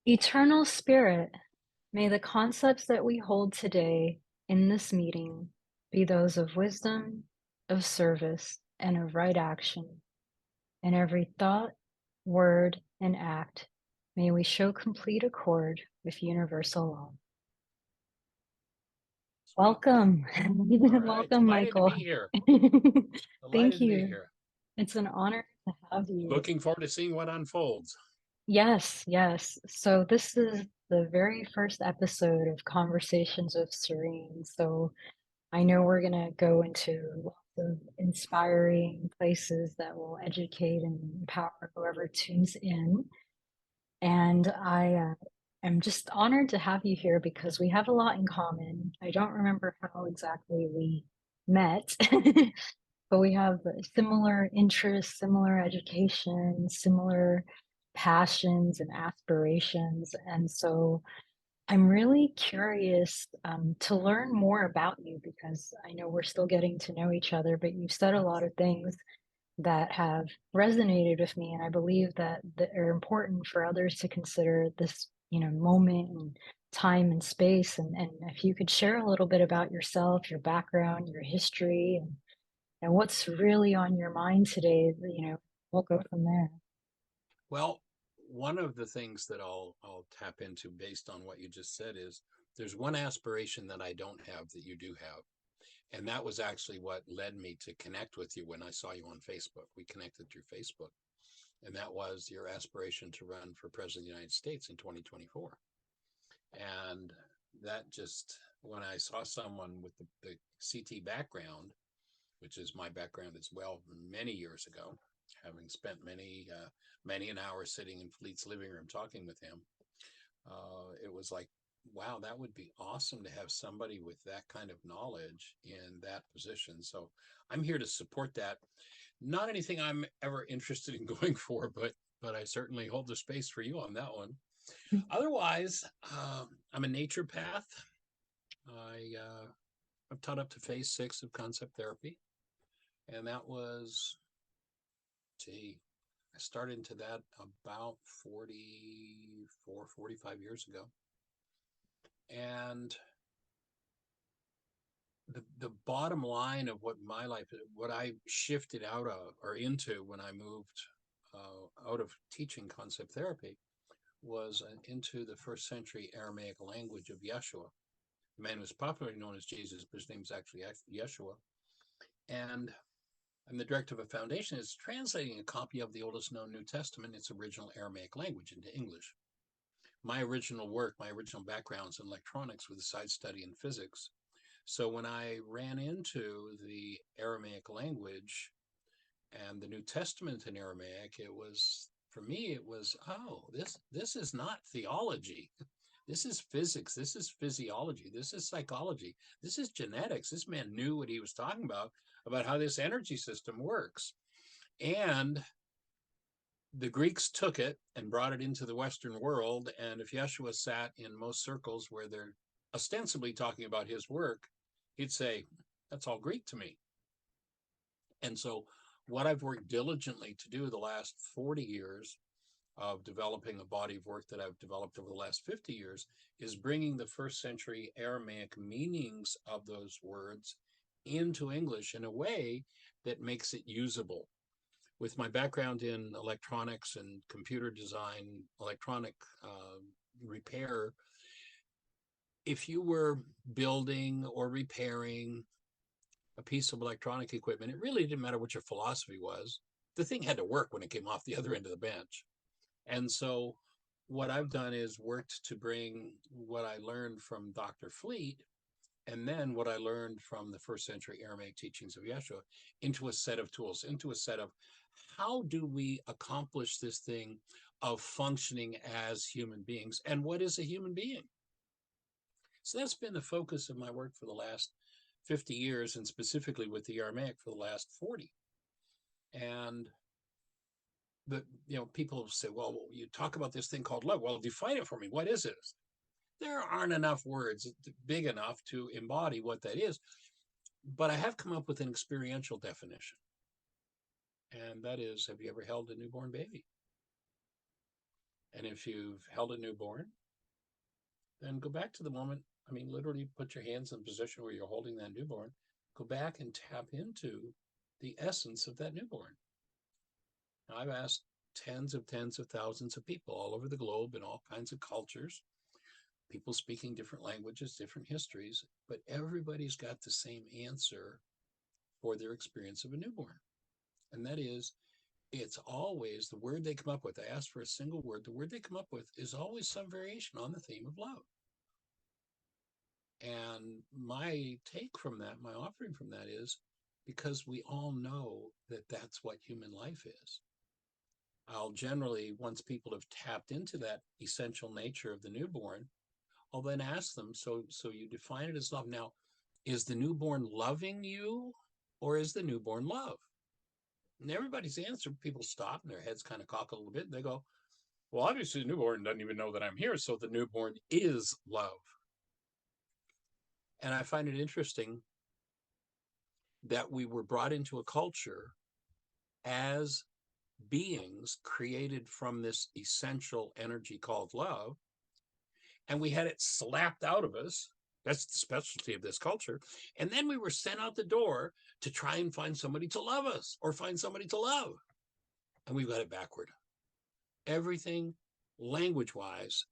Eternal Spirit, may the concepts that we hold today in this meeting be those of wisdom, of service, and of right action. In every thought, word, and act, may we show complete accord with universal law. Sweet. Welcome. All right. Welcome, Delighted to Michael. be here. Thank Delighted to be you. here. It's an honor to have you. Looking forward to seeing what unfolds. Yes, yes. So this is the very first episode of Conversations with Serene. So I know we're going to go into lots of inspiring places that will educate and empower whoever tunes in. And I am just honored to have you here because we have a lot in common. I don't remember how exactly we met, but we have similar interests, similar education, similar passions and aspirations. And so I'm really curious to learn more about you because I know we're still getting to know each other, but you've said a lot of things that have resonated with me, and I believe that are important for others to consider this, moment and time and space. And if you could share a little bit about yourself, your background, your history, and what's really on your mind today, we'll go from there. Well, one of the things that I'll tap into based on what you just said is there's one aspiration that I don't have that you do have. And that was actually what led me to connect with you when I saw you on Facebook. We connected through Facebook. And that was your aspiration to run for president of the United States in 2024. And that just, when I saw someone with the CT background, which is my background as well, many years ago, having spent many an hour sitting in Fleet's living room talking with him. It was like, wow, that would be awesome to have somebody with that kind of knowledge in that position. So I'm here to support that. Not anything I'm ever interested in going for, but I certainly hold the space for you on that one. Otherwise, I'm a naturopath. I've taught up to phase 6 of concept therapy, and that was, gee, I started into that about 44, 45 years ago. And the bottom line of what my life, what I shifted out of or into when I moved out of teaching concept therapy was into the first century Aramaic language of Yeshua. The man who was popularly known as Jesus, but his name is actually Yeshua. And I'm the director of a foundation that's translating a copy of the oldest known New Testament, its original Aramaic language, into English. My original work, my original background's in electronics with a side study in physics. So when I ran into the Aramaic language and the New Testament in Aramaic, it was, for me, it was, oh, this is not theology. This is physics. This is physiology. This is psychology. This is genetics. This man knew what he was talking about how this energy system works. And the Greeks took it and brought it into the Western world. And if Yeshua sat in most circles where they're ostensibly talking about his work, he'd say, that's all Greek to me. And so what I've worked diligently to do the last 40 years of developing a body of work that I've developed over the last 50 years is bringing the first century Aramaic meanings of those words into English in a way that makes it usable. With my background in electronics and computer design, electronic repair, if you were building or repairing a piece of electronic equipment, it really didn't matter what your philosophy was. The thing had to work when it came off the other end of the bench. And so what I've done is worked to bring what I learned from Dr. Fleet and then what I learned from the first century Aramaic teachings of Yeshua into a set of tools, into a set of how do we accomplish this thing of functioning as human beings? And what is a human being? So that's been the focus of my work for the last 50 years, and specifically with the Aramaic for the last 40. And people say, well, you talk about this thing called love. Well, define it for me. What is it? There aren't enough words big enough to embody what that is. But I have come up with an experiential definition. And that is, have you ever held a newborn baby? And if you've held a newborn, then go back to the moment. I mean, literally put your hands in a position where you're holding that newborn. Go back and tap into the essence of that newborn. Now, I've asked tens of thousands of people all over the globe in all kinds of cultures, people speaking different languages, different histories, but everybody's got the same answer for their experience of a newborn. And that is, it's always the word they come up with. I asked for a single word. The word they come up with is always some variation on the theme of love. And my take from that, my offering from that is because we all know that that's what human life is. I'll generally, once people have tapped into that essential nature of the newborn, I'll then ask them, so you define it as love. Now, is the newborn loving you or is the newborn love? And everybody's answer, people stop and their heads kind of cock a little bit. And they go, well, obviously the newborn doesn't even know that I'm here. So the newborn is love. And I find it interesting that we were brought into a culture as beings created from this essential energy called love, and we had it slapped out of us. That's the specialty of this culture. And then we were sent out the door to try and find somebody to love us or find somebody to love. And we've got it backward. Everything language-wise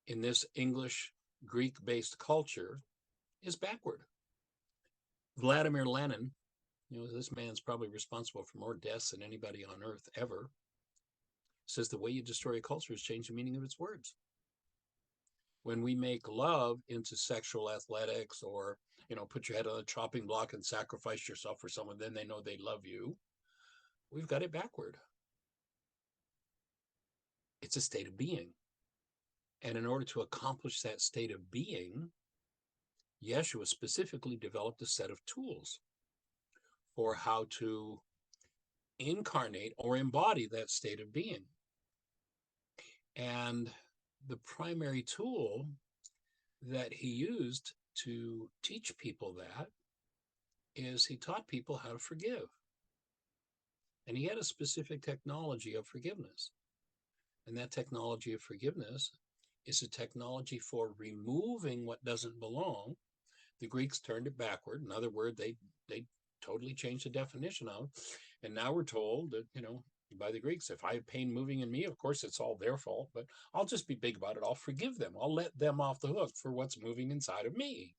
in this English, Greek-based culture is backward. Vladimir Lenin, this man's probably responsible for more deaths than anybody on earth ever, says the way you destroy a culture is change the meaning of its words. When we make love into sexual athletics or, put your head on a chopping block and sacrifice yourself for someone, then they know they love you, we've got it backward. It's a state of being. And in order to accomplish that state of being, Yeshua specifically developed a set of tools for how to incarnate or embody that state of being. And the primary tool that he used to teach people that is he taught people how to forgive. And he had a specific technology of forgiveness. And that technology of forgiveness is a technology for removing what doesn't belong. The Greeks turned it backward. In other words, they totally changed the definition of. And now we're told that, by the Greeks, if I have pain moving in me, of course, it's all their fault, but I'll just be big about it. I'll forgive them. I'll let them off the hook for what's moving inside of me.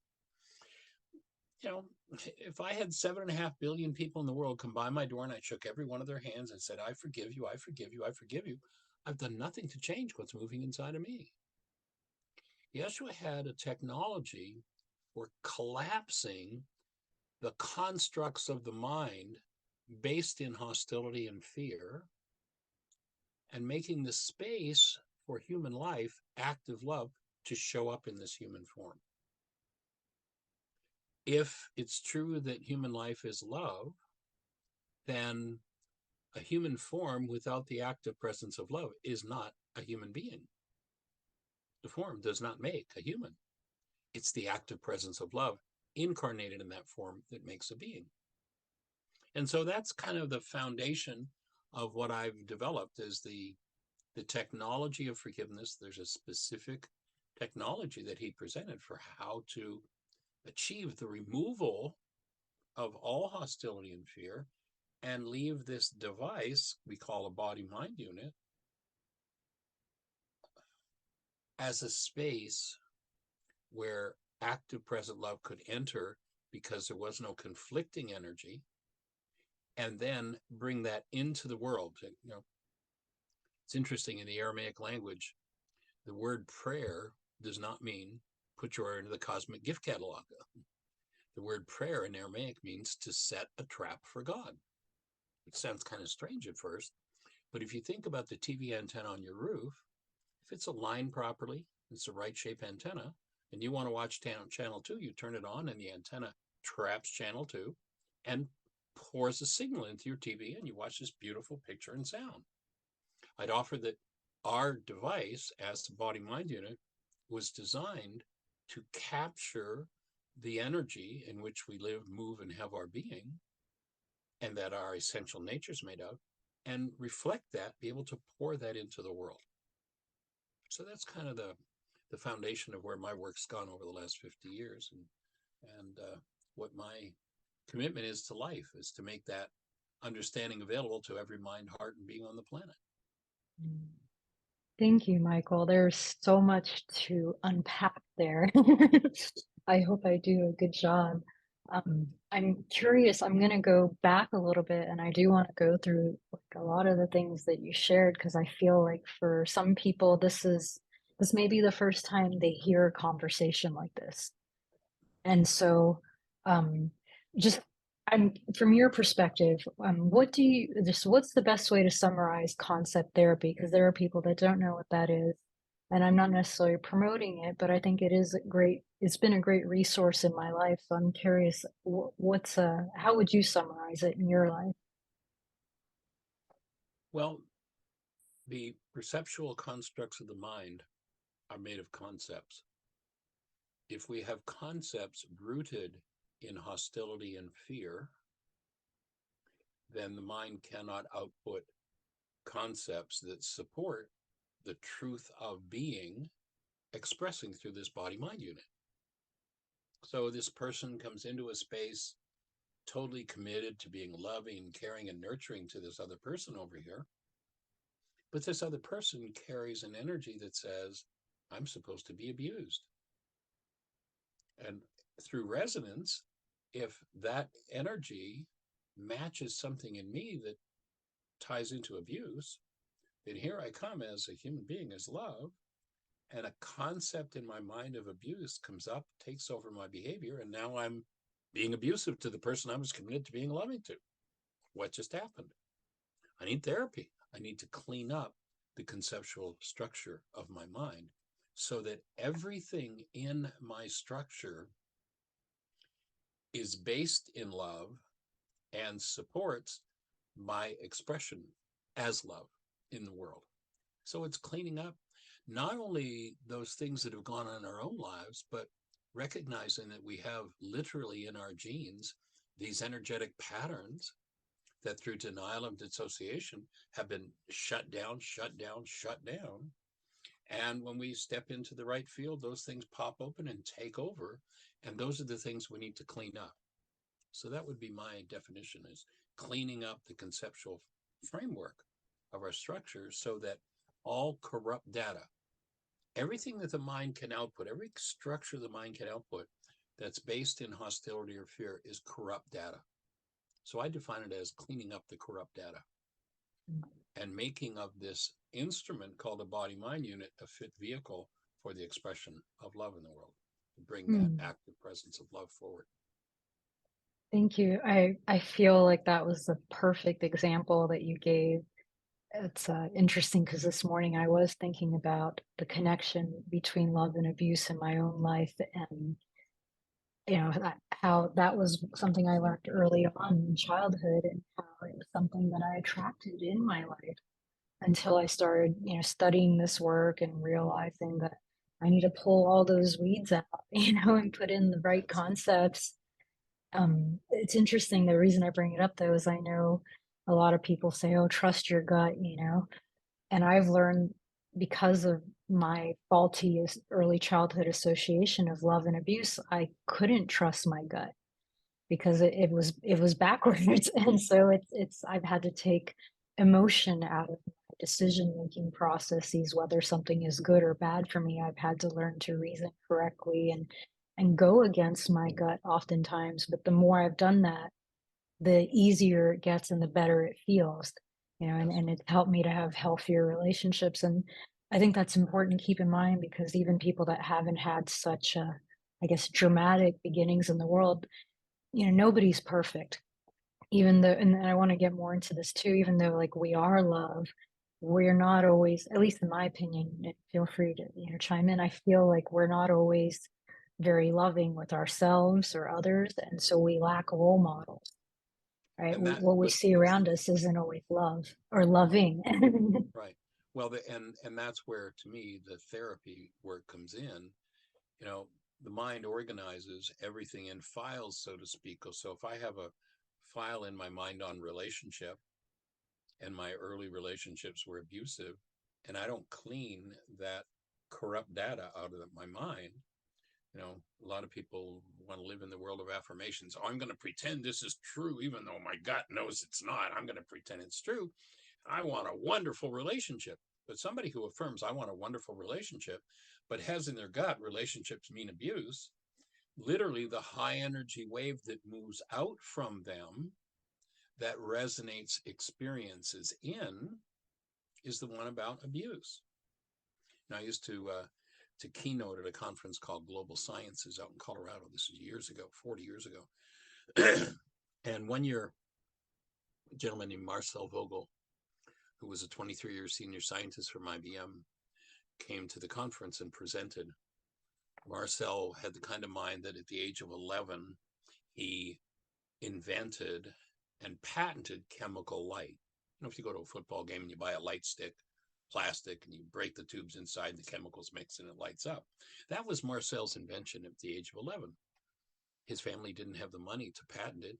If I had 7.5 billion people in the world come by my door and I shook every one of their hands and said, I forgive you, I forgive you, I forgive you, I've done nothing to change what's moving inside of me. Yeshua had a technology for collapsing the constructs of the mind based in hostility and fear and making the space for human life, active love, to show up in this human form. If it's true that human life is love, then a human form without the active presence of love is not a human being. The form does not make a human. It's the active presence of love incarnated in that form that makes a being. And so that's kind of the foundation of what I've developed is the technology of forgiveness. There's a specific technology that he presented for how to achieve the removal of all hostility and fear and leave this device we call a body-mind unit as a space where active present love could enter because there was no conflicting energy, and then bring that into the world. It's interesting in the Aramaic language, the word prayer does not mean put your order into the cosmic gift catalog. The word prayer in Aramaic means to set a trap for God. It sounds kind of strange at first, but if you think about the TV antenna on your roof, if it's aligned properly, it's the right shape antenna, and you want to watch channel 2, you turn it on and the antenna traps channel 2 and pours a signal into your TV and you watch this beautiful picture and sound. I'd offer that our device as the body-mind unit was designed to capture the energy in which we live, move, and have our being, and that our essential nature is made of, and reflect that, be able to pour that into the world. So that's kind of the foundation of where my work's gone over the last 50 years, and what my commitment is to life is to make that understanding available to every mind, heart, and being on the planet. Mm. Thank you, Michael. There's so much to unpack there. I hope I do a good job. I'm curious, I'm going to go back a little bit, and I do want to go through like a lot of the things that you shared because I feel like for some people, this may be the first time they hear a conversation like this. And so, um, just I'm from your perspective, what do you just what's the best way to summarize concept therapy? Because there are people that don't know what that is, and I'm not necessarily promoting it, but I think it is a great. It's been a great resource in my life. So I'm curious, what's how would you summarize it in your life? Well, the perceptual constructs of the mind are made of concepts. If we have concepts rooted in hostility and fear, then the mind cannot output concepts that support the truth of being expressing through this body mind unit. So this person comes into a space totally committed to being loving, caring, and nurturing to this other person over here. But this other person carries an energy that says, I'm supposed to be abused. And through resonance, if that energy matches something in me that ties into abuse, then here I come as a human being, as love, and a concept in my mind of abuse comes up, takes over my behavior, and now I'm being abusive to the person I was committed to being loving to. What just happened? I need therapy. I need to clean up the conceptual structure of my mind so that everything in my structure is based in love and supports my expression as love in the world. So it's cleaning up not only those things that have gone on in our own lives, but recognizing that we have literally in our genes these energetic patterns that through denial and dissociation have been shut down, shut down, shut down. And when we step into the right field, those things pop open and take over. And those are the things we need to clean up. So that would be my definition, is cleaning up the conceptual framework of our structure so that all corrupt data, everything that the mind can output, every structure the mind can output that's based in hostility or fear is corrupt data. So I define it as cleaning up the corrupt data and making of this instrument called a body mind unit a fit vehicle for the expression of love in the world, to bring that Hmm. active presence of love forward. Thank you. I feel like that was the perfect example that you gave. It's interesting because this morning I was thinking about the connection between love and abuse in my own life, and how that was something I learned early on in childhood, and how it was something that I attracted in my life until I started, studying this work and realizing that I need to pull all those weeds out, and put in the right That's it. concepts. It's interesting. The reason I bring it up though is I know a lot of people say, "Oh, trust your gut," and I've learned because of my faulty early childhood association of love and abuse, I couldn't trust my gut because it was backwards, and so it's I've had to take emotion out of my decision making processes, whether something is good or bad for me. I've had to learn to reason correctly and go against my gut oftentimes. But the more I've done that, the easier it gets and the better it feels, and, Yes. and it's helped me to have healthier relationships. And I think that's important to keep in mind because even people that haven't had such I guess, dramatic beginnings in the world, nobody's perfect. Even though, and I want to get more into this too, even though like we are love, we're not always, at least in my opinion, and feel free to, chime in. I feel like we're not always very loving with ourselves or others. And so we lack role models, right? And that, What we but see around us isn't always love or loving. right. Well, and that's where to me the therapy work comes in. You know, the mind organizes everything in files, so to speak. So if I have a file in my mind on relationship and my early relationships were abusive, and I don't clean that corrupt data out of my mind. You know, a lot of people want to live in the world of affirmations. Oh, I'm going to pretend this is true, even though my gut knows it's not. I'm going to pretend it's true. I want a wonderful relationship. But somebody who affirms, I want a wonderful relationship, but has in their gut relationships mean abuse, literally the high energy wave that moves out from them that resonates experiences in is the one about abuse. Now, I used to keynote at a conference called Global Sciences out in Colorado. This is years ago, 40 years ago. And one year, a gentleman named Marcel Vogel, who was a 23-year senior scientist from IBM, came to the conference and presented. Marcel had the kind of mind that at the age of 11, he invented and patented chemical light. You know, if you go to a football game and you buy a light stick, plastic, and you break the tubes inside, the chemicals mix and it lights up. That was Marcel's invention at the age of 11. His family didn't have the money to patent it.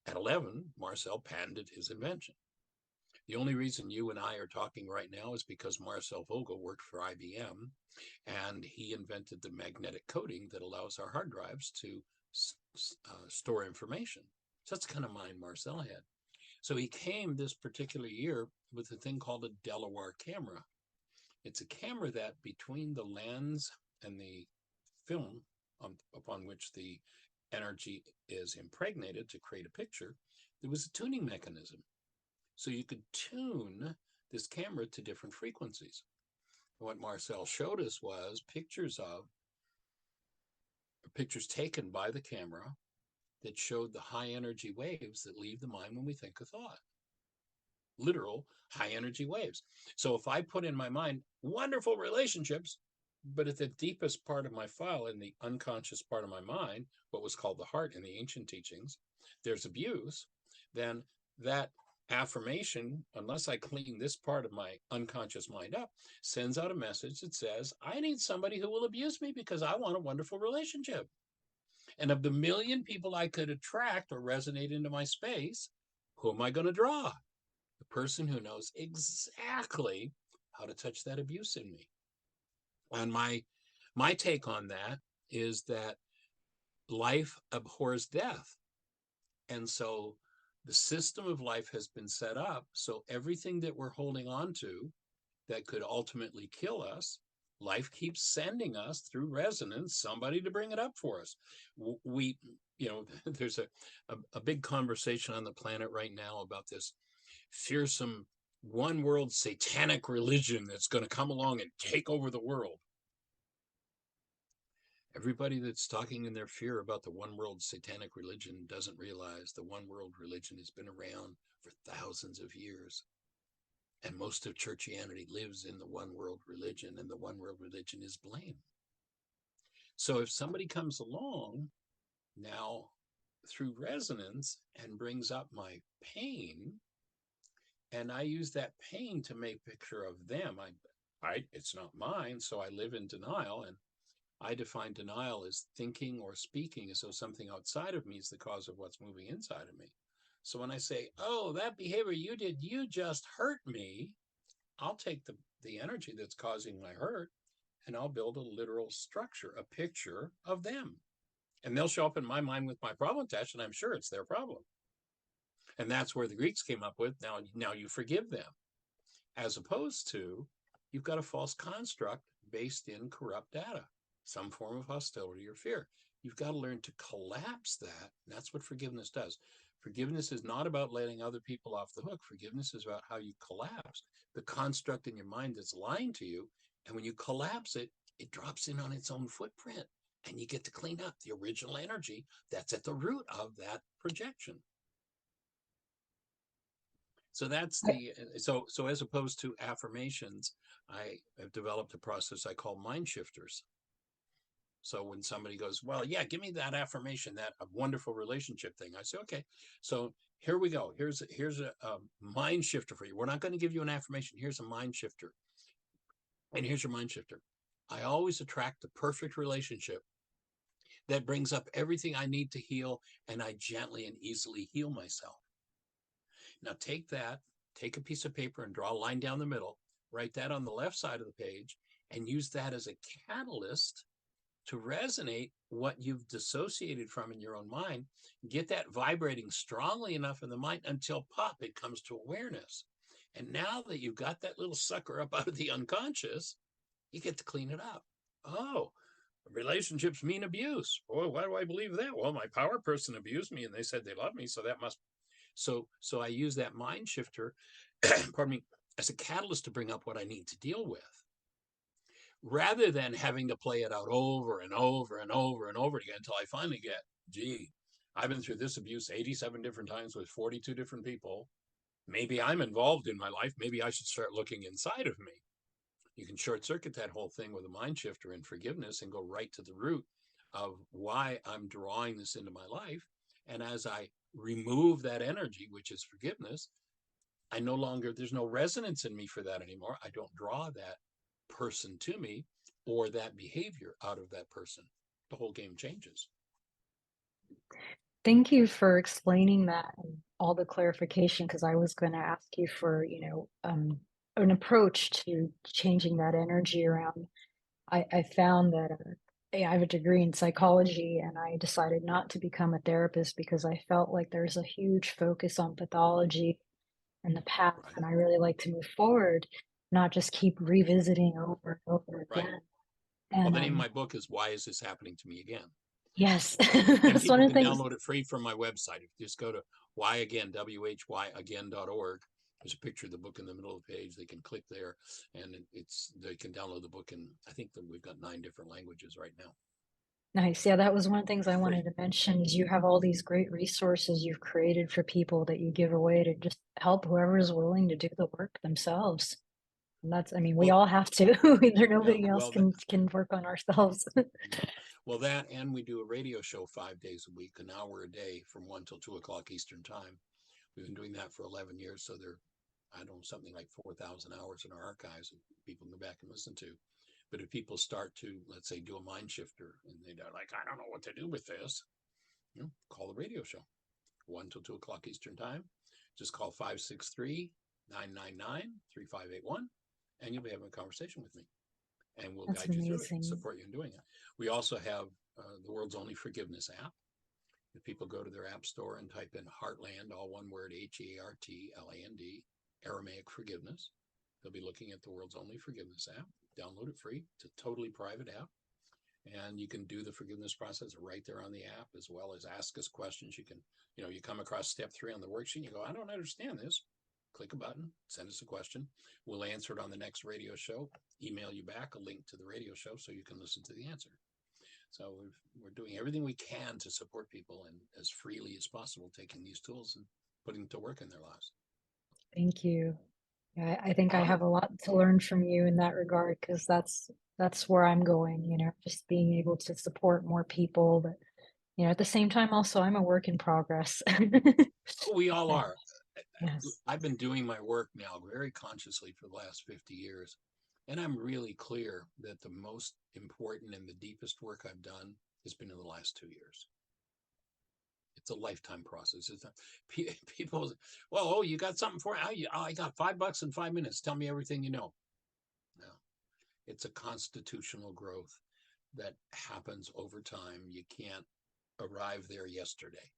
At 11, Marcel patented his invention. The only reason you and I are talking right now is because Marcel Vogel worked for IBM and he invented the magnetic coating that allows our hard drives to store information. So that's the kind of mind Marcel had. So he came this particular year with a thing called a Delaware camera. It's a camera that between the lens and the film upon which the energy is impregnated to create a picture, there was a tuning mechanism. So you could tune this camera to different frequencies. What Marcel showed us was pictures taken by the camera that showed the high energy waves that leave the mind when we think a thought. Literal high energy waves. So if I put in my mind wonderful relationships, but at the deepest part of my file, in the unconscious part of my mind, what was called the heart in the ancient teachings, there's abuse, then that affirmation, unless I clean this part of my unconscious mind up, sends out a message that says, I need somebody who will abuse me because I want a wonderful relationship. And of the million people I could attract or resonate into my space, who am I going to draw? The person who knows exactly how to touch that abuse in me. And my take on that is that life abhors death. And so the system of life has been set up so everything that we're holding on to that could ultimately kill us, life keeps sending us through resonance somebody to bring it up for us. We, you know, there's a big conversation on the planet right now about this fearsome one world satanic religion that's going to come along and take over the world. Everybody that's talking in their fear about the one world satanic religion doesn't realize the one world religion has been around for thousands of years. And most of churchianity lives in the one world religion, and the one world religion is blame. So if somebody comes along now through resonance and brings up my pain, and I use that pain to make a picture of them, it's not mine, so I live in denial. And I define denial as thinking or speaking as though something outside of me is the cause of what's moving inside of me. So when I say, oh, that behavior you did, you just hurt me, I'll take the energy that's causing my hurt and I'll build a literal structure, a picture of them. And they'll show up in my mind with my problem attached, and I'm sure it's their problem. And that's where the Greeks came up with, now you forgive them. As opposed to, you've got a false construct based in corrupt data, some form of hostility or fear. You've got to learn to collapse that. And that's what forgiveness does. Forgiveness is not about letting other people off the hook. Forgiveness is about how you collapse the construct in your mind that's lying to you. And when you collapse it, it drops in on its own footprint. And you get to clean up the original energy that's at the root of that projection. So that's so as opposed to affirmations, I have developed a process I call mind shifters. So when somebody goes, well, yeah, give me that affirmation, that a wonderful relationship thing, I say, okay, so here we go. Here's a mind shifter for you. We're not going to give you an affirmation. Here's a mind shifter. And here's your mind shifter. I always attract the perfect relationship that brings up everything I need to heal, and I gently and easily heal myself. Now take a piece of paper and draw a line down the middle, write that on the left side of the page, and use that as a catalyst to resonate what you've dissociated from in your own mind, get that vibrating strongly enough in the mind until pop, it comes to awareness. And now that you've got that little sucker up out of the unconscious, you get to clean it up. Oh, relationships mean abuse. Boy, why do I believe that? Well, my power person abused me and they said they love me, so that must. So I use that mind shifter, pardon me, as a catalyst to bring up what I need to deal with, rather than having to play it out over and over and over and over again until I finally get, gee, I've been through this abuse 87 different times with 42 different people. Maybe I'm involved in my life. Maybe I should start looking inside of me. You can short circuit that whole thing with a mind shifter and forgiveness and go right to the root of why I'm drawing this into my life. And as I remove that energy, which is forgiveness, I no longer, there's no resonance in me for that anymore. I don't draw that person to me or that behavior out of that person. The whole game changes. Thank you for explaining that and all the clarification, because I was going to ask you for, an approach to changing that energy around. I found that I have a degree in psychology, and I decided not to become a therapist because I felt like there's a huge focus on pathology in the past, Right. and I really like to move forward, not just keep revisiting over and over Right. again. Well, And the name of my book is Why Is This Happening to Me Again? yes, And that's one people of the can things. download it free from my website. If you just go to whyagain, whyagain.org, there's a picture of the book in the middle of the page. They can click there and they can download the book. And I think that we've got 9 different languages right now. Nice. Yeah, that was one of the things I Free. wanted to mention is you have all these great resources you've created for people that you give away to just help whoever is willing to do the work themselves. And that's, I mean, we Well, all have to. There, yeah, nobody else can work on ourselves. yeah. Well, that, and we do a radio show 5 days a week, an hour a day from 1 till 2 o'clock Eastern time. We've been doing that for 11 years. So there, I don't know, something like 4,000 hours in our archives that people can go back and listen to. But if people start to, let's say, do a mind shifter and they're like, I don't know what to do with this, call the radio show 1 till 2 o'clock Eastern time. Just call 563-999-3581 and you'll be having a conversation with me and we'll That's guide you through it and amazing. support you in doing it. We also have the world's only forgiveness app. If people go to their app store and type in Heartland, all one word, Heartland, Aramaic forgiveness, they'll be looking at the world's only forgiveness app. Download it free. It's a totally private app. And you can do the forgiveness process right there on the app, as well as ask us questions. You can, you come across step 3 on the worksheet and you go, I don't understand this. Click a button, send us a question. We'll answer it on the next radio show, email you back a link to the radio show so you can listen to the answer. So we're doing everything we can to support people and as freely as possible, taking these tools and putting them to work in their lives. Thank you. Yeah, I think I have Honored. a lot to learn from you in that regard because that's where I'm going, just being able to support more people. But, at the same time, also, I'm a work in progress. We all Yeah, are. yes. I've been doing my work now very consciously for the last 50 years. And I'm really clear that the most important and the deepest work I've done has been in the last 2 years. It's a lifetime process. It's not, people, well, oh, you got something for me? I got $5 in 5 minutes. Tell me everything you know. No, it's a constitutional growth that happens over time. You can't arrive there yesterday.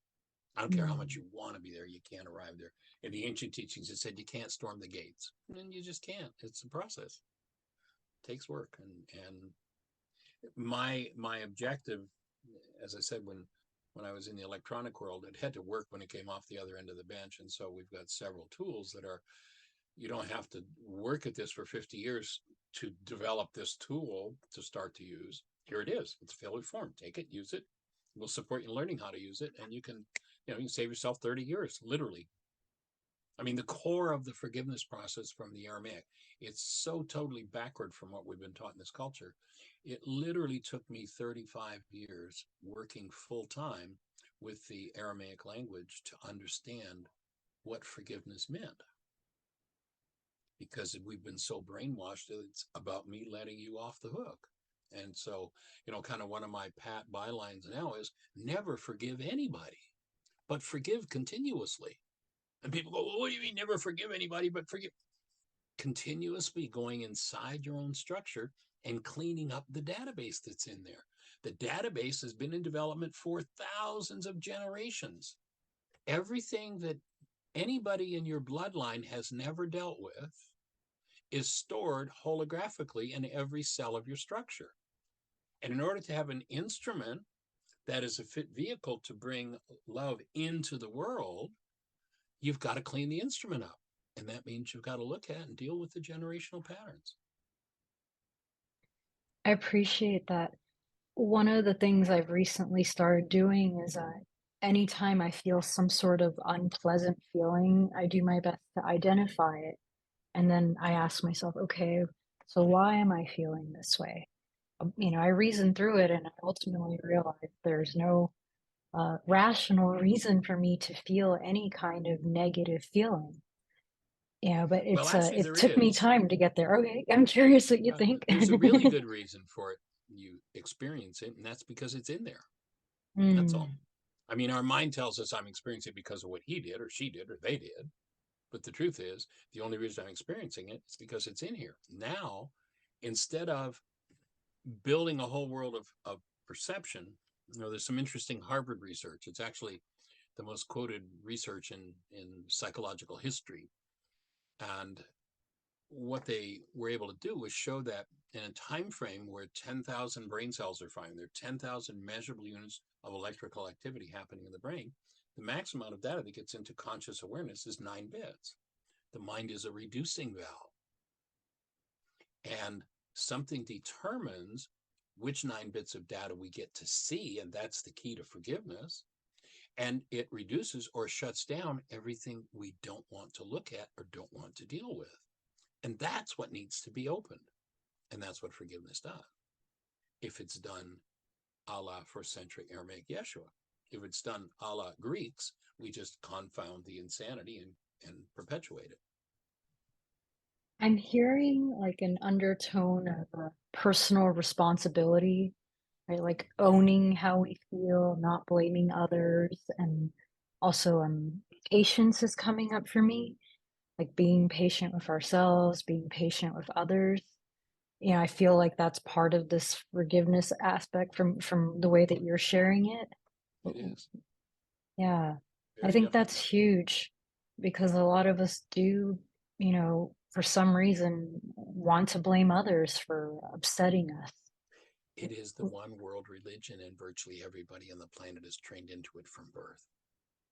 I don't care how much Mm. you want to be there, you can't arrive there. In the ancient teachings, it said you can't storm the gates, and you just can't. It's a process. It takes work, and my objective, as I said, when I was in the electronic world, it had to work when it came off the other end of the bench, and so we've got several tools that are. You don't have to work at this for 50 years to develop this tool to start to use. Here it is. It's fairly formed. Take it, use it. We'll support you in learning how to use it, and you can save yourself 30 years, literally. I mean, the core of the forgiveness process from the Aramaic, it's so totally backward from what we've been taught in this culture. It literally took me 35 years working full time with the Aramaic language to understand what forgiveness meant. Because we've been so brainwashed that it's about me letting you off the hook. And so, kind of one of my pat bylines now is never forgive anybody, but forgive continuously. And people go, well, what do you mean never forgive anybody but forgive? continuously going inside your own structure and cleaning up the database that's in there. The database has been in development for thousands of generations. Everything that anybody in your bloodline has never dealt with is stored holographically in every cell of your structure. And in order to have an instrument that is a fit vehicle to bring love into the world, you've got to clean the instrument up. And that means you've got to look at and deal with the generational patterns. I appreciate that. One of the things I've recently started doing is anytime I feel some sort of unpleasant feeling, I do my best to identify it. And then I ask myself, okay, so why am I feeling this way? I reason through it and I ultimately realize there's no rational reason for me to feel any kind of negative feeling. Yeah, but Well, actually, it there took me is. time to get there. Okay, I'm curious what you think. There's a really good reason for it. You experience it, and that's because it's in there. That's all. Mm. I mean, our mind tells us I'm experiencing it because of what he did, or she did, or they did. But the truth is, the only reason I'm experiencing it is because it's in here. Now, instead of building a whole world of perception, there's some interesting Harvard research. It's actually the most quoted research in psychological history. And what they were able to do was show that in a time frame where 10,000 brain cells are firing, there are 10,000 measurable units of electrical activity happening in the brain. The max amount of data that gets into conscious awareness is 9 bits. The mind is a reducing valve. And something determines which 9 bits of data we get to see, and that's the key to forgiveness. And it reduces or shuts down everything we don't want to look at or don't want to deal with. And that's what needs to be opened. And that's what forgiveness does. If it's done a la first century Aramaic Yeshua, if it's done a la Greeks, we just confound the insanity and perpetuate it. I'm hearing like an undertone of personal responsibility, right? Like owning how we feel, not blaming others, and also patience is coming up for me, like being patient with ourselves, being patient with others. I feel like that's part of this forgiveness aspect from the way that you're sharing it. It is. Yeah, I Very think definitely. that's huge because a lot of us do, for some reason want to blame others for upsetting us. It is the one world religion, and virtually everybody on the planet is trained into it from birth.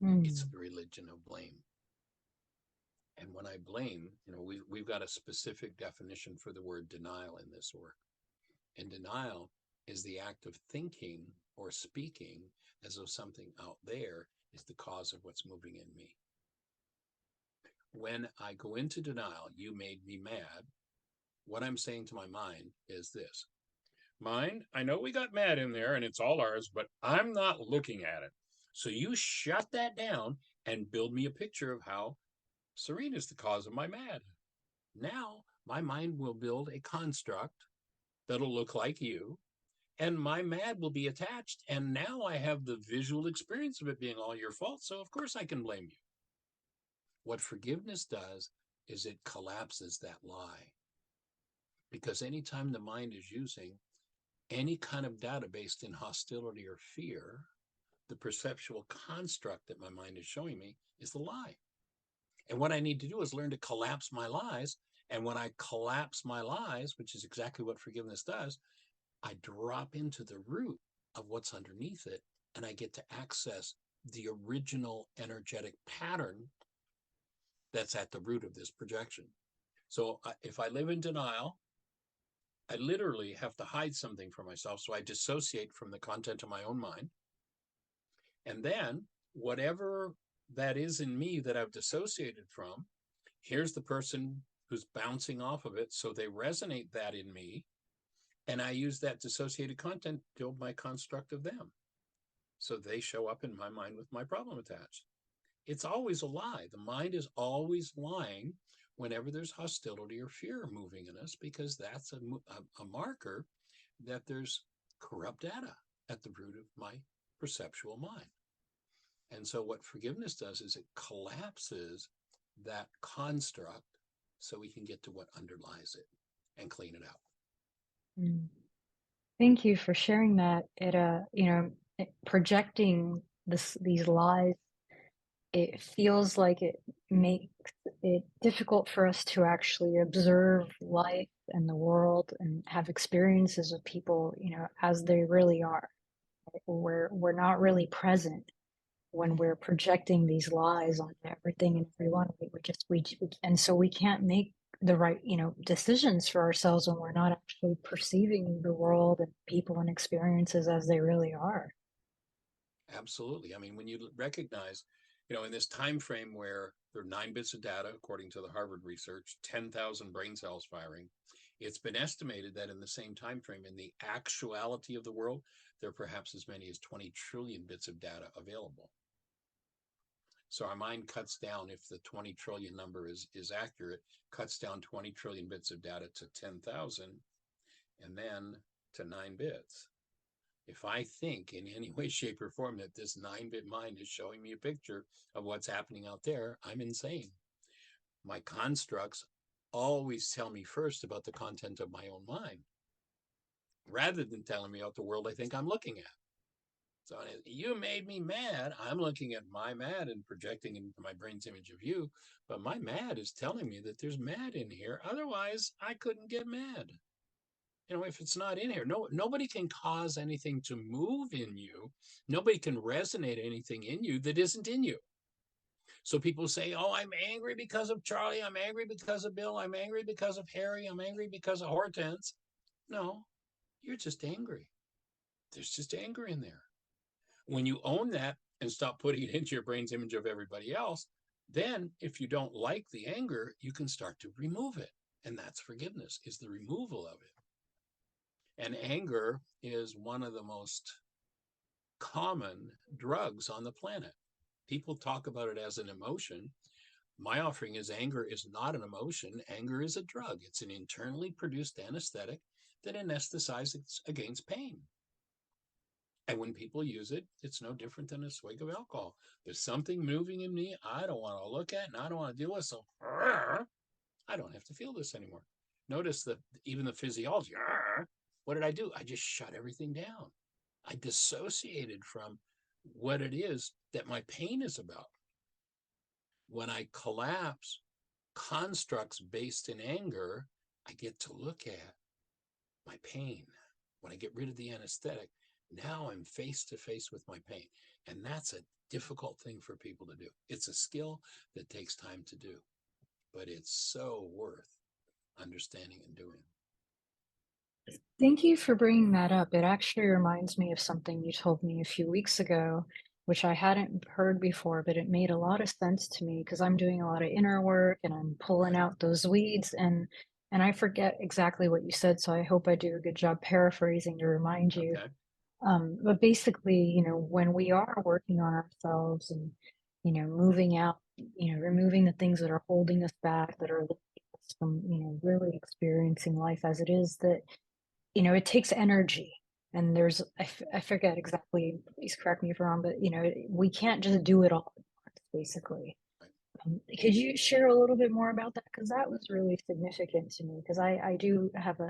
It's Mm. the religion of blame. And when I blame, we've got a specific definition for the word denial in this work. And denial is the act of thinking or speaking as though something out there is the cause of what's moving in me. When I go into denial, you made me mad. What I'm saying to my mind is this: Mind, I know we got mad in there and it's all ours, but I'm not looking at it. So you shut that down and build me a picture of how Sorinne is the cause of my mad. Now my mind will build a construct that'll look like you, and my mad will be attached. And now I have the visual experience of it being all your fault. So, of course, I can blame you. What forgiveness does is it collapses that lie. Because anytime the mind is using any kind of data based in hostility or fear, the perceptual construct that my mind is showing me is the lie. And what I need to do is learn to collapse my lies. And when I collapse my lies, which is exactly what forgiveness does, I drop into the root of what's underneath it, and I get to access the original energetic pattern that's at the root of this projection. So if I live in denial, I literally have to hide something from myself. So I dissociate from the content of my own mind. And then whatever that is in me that I've dissociated from, here's the person who's bouncing off of it. So they resonate that in me. And I use that dissociated content to build my construct of them. So they show up in my mind with my problem attached. It's always a lie. The mind is always lying whenever there's hostility or fear moving in us, because that's a marker that there's corrupt data at the root of my perceptual mind. And so what forgiveness does is it collapses that construct so we can get to what underlies it and clean it out. Mm. Thank you for sharing that. Projecting these lies, it feels like it makes it difficult for us to actually observe life and the world and have experiences of people, as they really are. We're not really present when we're projecting these lies on everything and everyone. And so we can't make the right, decisions for ourselves when we're not actually perceiving the world and people and experiences as they really are. Absolutely. I mean, when you recognize, in this time frame where there are 9 bits of data, according to the Harvard research, 10,000 brain cells firing, it's been estimated that in the same time frame, in the actuality of the world, there are perhaps as many as 20 trillion bits of data available. So our mind cuts down, if the 20 trillion number is accurate, cuts down 20 trillion bits of data to 10,000 and then to 9 bits. If I think in any way, shape, or form that this 9-bit mind is showing me a picture of what's happening out there, I'm insane. My constructs always tell me first about the content of my own mind, rather than telling me about the world I think I'm looking at. So you made me mad. I'm looking at my mad and projecting into my brain's image of you, but my mad is telling me that there's mad in here. Otherwise, I couldn't get mad. If it's not in here, nobody can cause anything to move in you. Nobody can resonate anything in you that isn't in you. So people say, oh, I'm angry because of Charlie. I'm angry because of Bill. I'm angry because of Harry. I'm angry because of Hortense. No, you're just angry. There's just anger in there. When you own that and stop putting it into your brain's image of everybody else, then if you don't like the anger, you can start to remove it. And that's forgiveness, is the removal of it. And anger is one of the most common drugs on the planet. People talk about it as an emotion. My offering is anger is not an emotion. Anger is a drug. It's an internally produced anesthetic that anesthetizes against pain. And when people use it, it's no different than a swig of alcohol. There's something moving in me I don't want to look at and I don't want to deal with. So I don't have to feel this anymore. Notice that even the physiology. What did I do? I just shut everything down. I dissociated from what it is that my pain is about. When I collapse constructs based in anger, I get to look at my pain. When I get rid of the anesthetic, now I'm face to face with my pain. And that's a difficult thing for people to do. It's a skill that takes time to do, but it's so worth understanding and doing. Thank you for bringing that up. It actually reminds me of something you told me a few weeks ago, which I hadn't heard before, but it made a lot of sense to me because I'm doing a lot of inner work and I'm pulling Right. out those weeds and I forget exactly what you said, so I hope I do a good job paraphrasing to remind you. Okay. But basically, when we are working on ourselves and, moving out, removing the things that are holding us back, that are limiting us from, really experiencing life as it is, that it takes energy. And I forget exactly, please correct me if I'm wrong, but we can't just do it all at once, basically. Right. Could you share a little bit more about that? Because that was really significant to me. Because I do have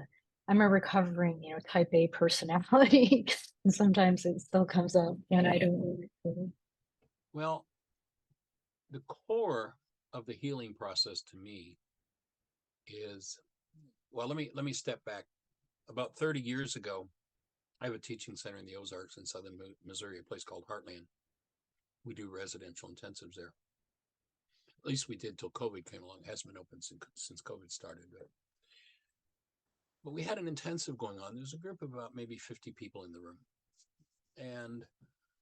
I'm a recovering, type A personality, and sometimes it still comes up, and I don't really. Well, the core of the healing process to me is, well, let me step back. About 30 years ago, I have a teaching center in the Ozarks in southern Missouri, a place called Heartland. We do residential intensives there. At least we did till COVID came along. It hasn't been open since COVID started. But we had an intensive going on. There's a group of about maybe 50 people in the room. And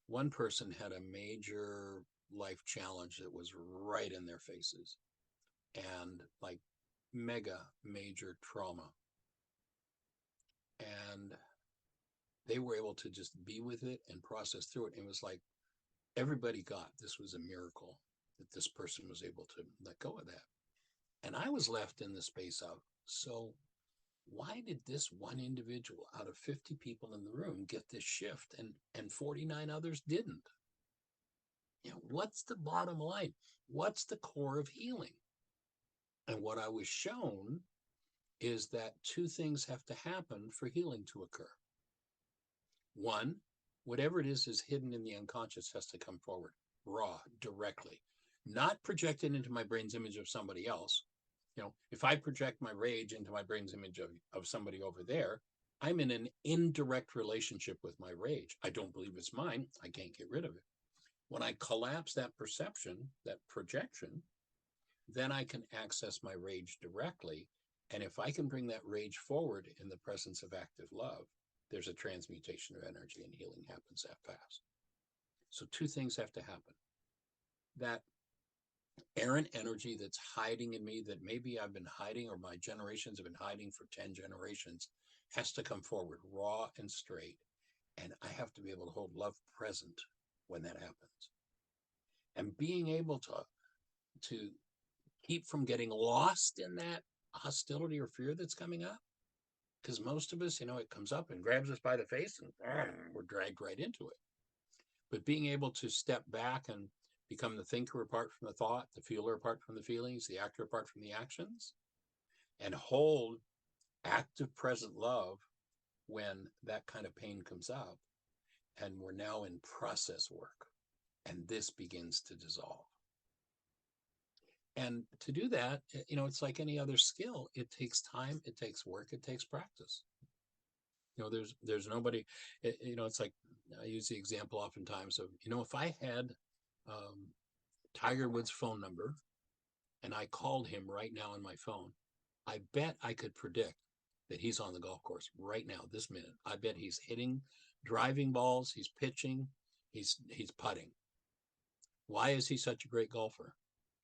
one person had a major life challenge that was right in their faces, and like mega major trauma. And they were able to just be with it and process through it. And it was like everybody got this was a miracle that this person was able to let go of that. And I was left in the space of, so why did this one individual out of 50 people in the room get this shift and 49 others didn't? What's the bottom line? What's the core of healing? And what I was shown is that two things have to happen for healing to occur. One, whatever it is hidden in the unconscious has to come forward, raw, directly, not projected into my brain's image of somebody else. If I project my rage into my brain's image of somebody over there, I'm in an indirect relationship with my rage. I don't believe it's mine. I can't get rid of it. When I collapse that perception, that projection, then I can access my rage directly. And if I can bring that rage forward in the presence of active love, there's a transmutation of energy and healing happens that fast. So two things have to happen. That errant energy that's hiding in me, that maybe I've been hiding or my generations have been hiding for 10 generations, has to come forward raw and straight. And I have to be able to hold love present when that happens. And being able to keep from getting lost in that hostility or fear that's coming up. Because most of us, it comes up and grabs us by the face and we're dragged right into it. But being able to step back and become the thinker apart from the thought, the feeler apart from the feelings, the actor apart from the actions, and hold active present love when that kind of pain comes up. And we're now in process work, and this begins to dissolve. And to do that, it's like any other skill. It takes time, it takes work, it takes practice. There's nobody, it's like I use the example oftentimes of, if I had Tiger Woods' phone number and I called him right now on my phone, I bet I could predict that he's on the golf course right now, this minute. I bet he's hitting driving balls, he's pitching, he's putting. Why is he such a great golfer?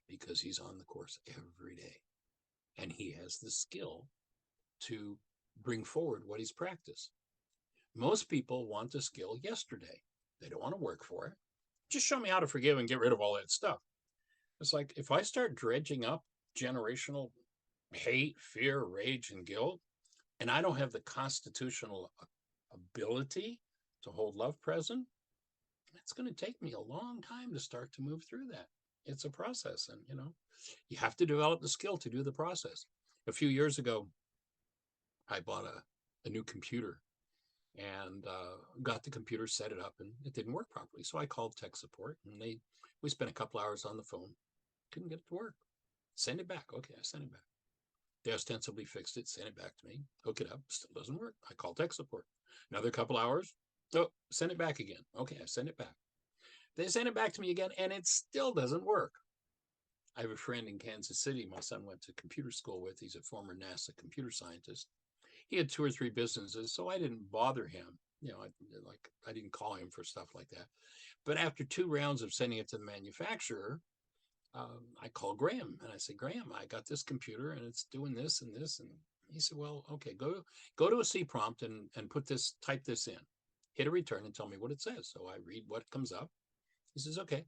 Because he's on the course every day. And he has the skill to bring forward what he's practiced. Most people want the skill yesterday. They don't want to work for it. Just show me how to forgive and get rid of all that stuff. It's like if I start dredging up generational hate, fear, rage, and guilt, and I don't have the constitutional ability to hold love present, it's going to take me a long time to start to move through that. It's a process, and you have to develop the skill to do the process. A few years ago, I bought a new computer and got the computer, set it up, and it didn't work properly. So I called tech support, and we spent a couple hours on the phone. Couldn't get it to work. Send it back. Okay, I sent it back. They ostensibly fixed it, sent it back to me, hook it up, still doesn't work. I called tech support. Another couple hours. Oh, send it back again. Okay, I send it back. They sent it back to me again, and it still doesn't work. I have a friend in Kansas City my son went to computer school with. He's a former NASA computer scientist. He had 2 or 3 businesses, so I didn't bother him. I didn't call him for stuff like that. But after 2 rounds of sending it to the manufacturer, I called Graham and I said, Graham, I got this computer and it's doing this and this. And he said, well, okay, go to a C prompt and type this in, hit a return and tell me what it says. So I read what comes up. He says, okay,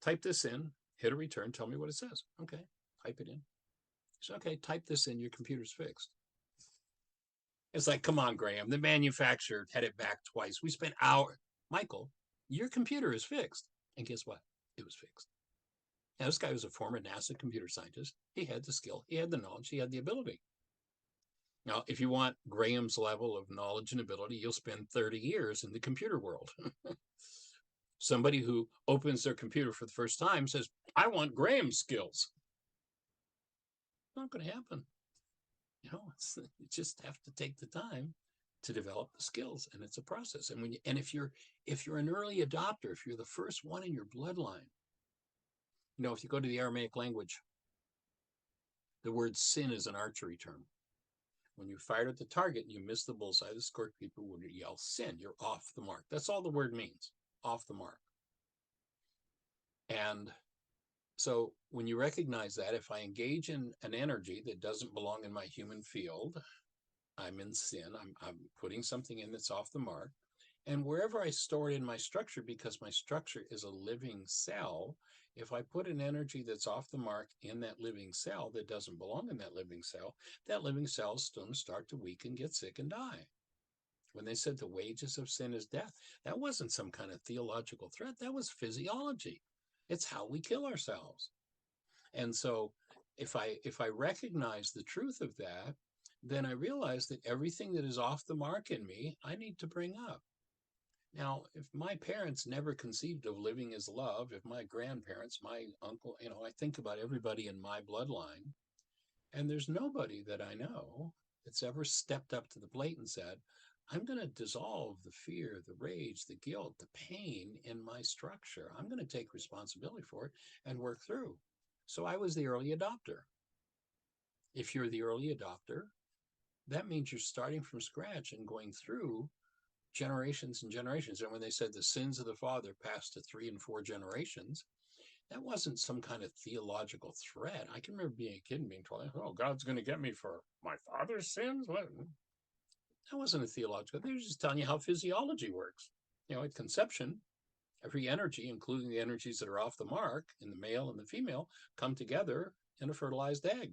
type this in, hit a return, tell me what it says. Okay, type it in. He said, okay, type this in, your computer's fixed. It's like, come on, Graham, the manufacturer had it back twice. We spent hours. Michael, your computer is fixed. And guess what? It was fixed. Now, this guy was a former NASA computer scientist. He had the skill, he had the knowledge, he had the ability. Now, if you want Graham's level of knowledge and ability, you'll spend 30 years in the computer world. Somebody who opens their computer for the first time says, I want Graham's skills. It's not going to happen. You just have to take the time to develop the skills, and it's a process. And if you're an early adopter, if you're the first one in your bloodline, if you go to the Aramaic language, the word sin is an archery term. When you fired at the target and you miss the bullseye, the scorekeeper would yell sin. You're off the mark. That's all the word means, off the mark. And so when you recognize that, if I engage in an energy that doesn't belong in my human field, I'm in sin. I'm putting something in that's off the mark. And wherever I store it in my structure, because my structure is a living cell, if I put an energy that's off the mark in that living cell that doesn't belong in that living cell is going to start to weaken, get sick, and die. When they said the wages of sin is death, that wasn't some kind of theological threat. That was physiology. It's how we kill ourselves. And so if I recognize the truth of that, then I realize that everything that is off the mark in me, I need to bring up. Now, if my parents never conceived of living as love, if my grandparents, my uncle, I think about everybody in my bloodline, and there's nobody that I know that's ever stepped up to the plate and said, I'm going to dissolve the fear, the rage, the guilt, the pain in my structure. I'm going to take responsibility for it and work through. So I was the early adopter. If you're the early adopter, that means you're starting from scratch and going through generations and generations. And when they said the sins of the father passed to 3 and 4 generations, that wasn't some kind of theological threat. I can remember being a kid and being told, oh, God's going to get me for my father's sins. What? That wasn't a theological. They were just telling you how physiology works. At conception, every energy, including the energies that are off the mark in the male and the female, come together in a fertilized egg.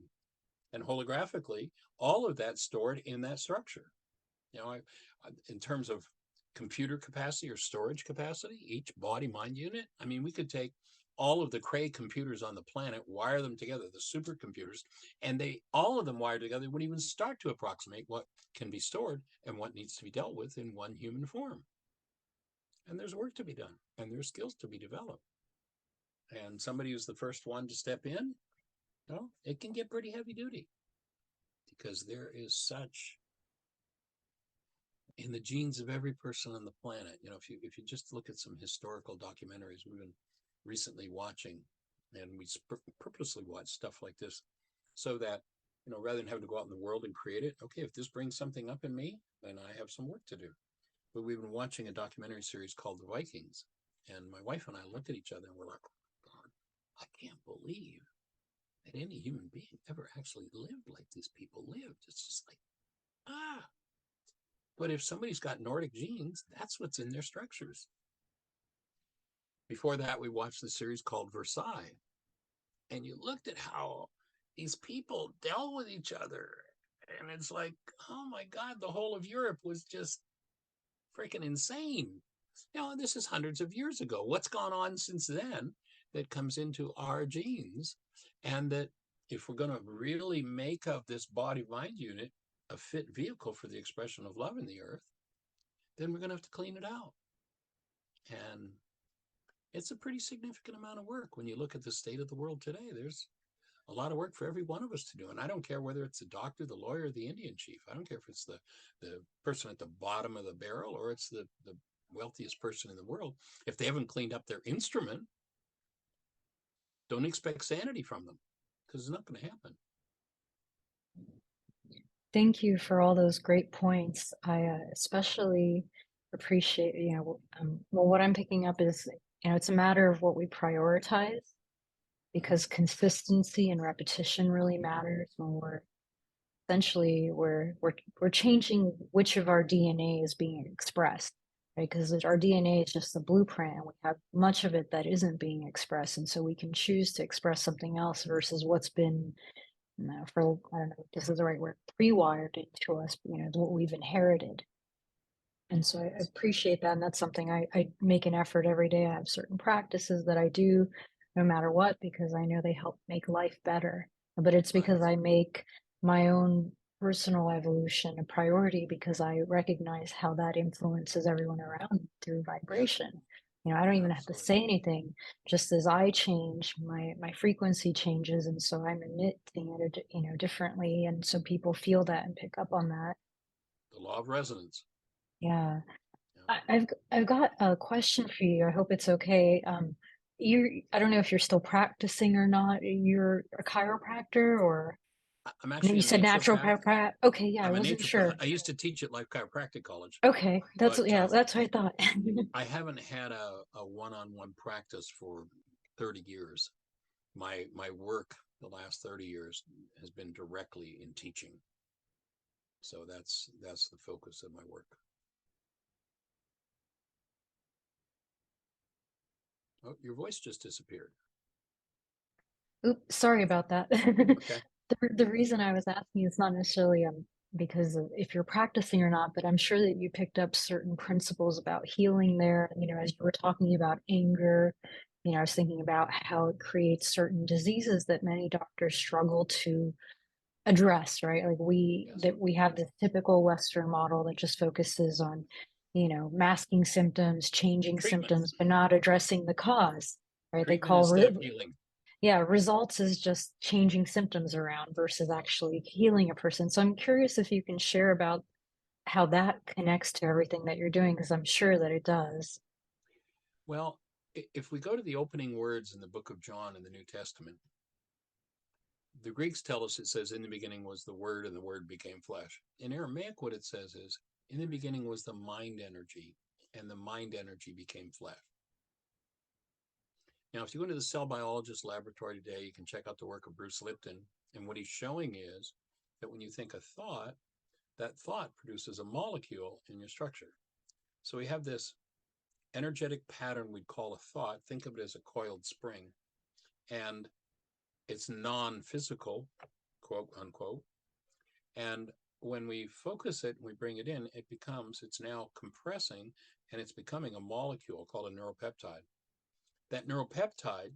And holographically, all of that's stored in that structure. In terms of computer capacity or storage capacity, each body mind unit, I mean, we could take all of the Cray computers on the planet, wire them together, the supercomputers, and all of them wired together would even start to approximate what can be stored and what needs to be dealt with in one human form. And there's work to be done, and there's skills to be developed. And somebody who's the first one to step in, it can get pretty heavy duty, because there is such in the genes of every person on the planet. If you just look at some historical documentaries we've been recently watching, and we purposely watch stuff like this so that, rather than having to go out in the world and create it, okay, if this brings something up in me, then I have some work to do. But we've been watching a documentary series called The Vikings, and my wife and I looked at each other and we're like, oh, God, I can't believe that any human being ever actually lived like these people lived. It's just like, But if somebody's got Nordic genes, that's what's in their structures. Before that, we watched the series called Versailles, and you looked at how these people dealt with each other, and it's like, oh my God, the whole of Europe was just freaking insane. This is hundreds of years ago. What's gone on since then that comes into our genes? And that if we're going to really make of this body-mind unit a fit vehicle for the expression of love in the earth, then we're going to have to clean it out. And it's a pretty significant amount of work when you look at the state of the world today. There's a lot of work for every one of us to do. And I don't care whether it's the doctor, the lawyer, or the Indian chief. I don't care if it's the person at the bottom of the barrel or it's the wealthiest person in the world. If they haven't cleaned up their instrument, don't expect sanity from them, because it's not going to happen. Thank you for all those great points. I especially appreciate, what I'm picking up is, it's a matter of what we prioritize, because consistency and repetition really matters when we're changing which of our DNA is being expressed, right? Because our DNA is just the blueprint, and we have much of it that isn't being expressed, and so we can choose to express something else versus what's been, I don't know if this is the right word, pre-wired into us, what we've inherited. And so I appreciate that. And that's something I make an effort every day. I have certain practices that I do no matter what, because I know they help make life better. But it's because I make my own personal evolution a priority, because I recognize how that influences everyone around through vibration. I don't even have to say anything. Just as I change, my frequency changes, and so I'm emitting it, differently, and so people feel that and pick up on that. The law of resonance. Yeah. I've got a question for you. I hope it's okay. I don't know if you're still practicing or not. You're a chiropractor, or I'm actually you said naturopath. Okay, yeah, I wasn't sure. I used to teach at Life Chiropractic College. Okay, that's what I thought. I haven't had a one-on-one practice for 30 years. My work the last 30 years has been directly in teaching. So that's the focus of my work. Oh, your voice just disappeared. Oops, sorry about that. Okay. The reason I was asking is not necessarily because of if you're practicing or not, but I'm sure that you picked up certain principles about healing there, as you were talking about anger I was thinking about how it creates certain diseases that many doctors struggle to address, right? Like Yes. we have this typical Western model that just focuses on, masking symptoms, changing Treatment. symptoms, but not addressing the cause, right? They Treatment call instead of healing. yeah, results is just changing symptoms around versus actually healing a person. So I'm curious if you can share about how that connects to everything that you're doing, because I'm sure that it does. Well, if we go to the opening words in the book of John in the New Testament, the Greeks tell us it says, in the beginning was the Word, and the Word became flesh. In Aramaic, what it says is, in the beginning was the mind energy, and the mind energy became flesh. Now, if you go into the cell biologist laboratory today, you can check out the work of Bruce Lipton. And what he's showing is that when you think a thought, that thought produces a molecule in your structure. So we have this energetic pattern we'd call a thought. Think of it as a coiled spring. And it's non-physical, quote unquote. And when we focus it and we bring it in, it's now compressing, and it's becoming a molecule called a neuropeptide. That neuropeptide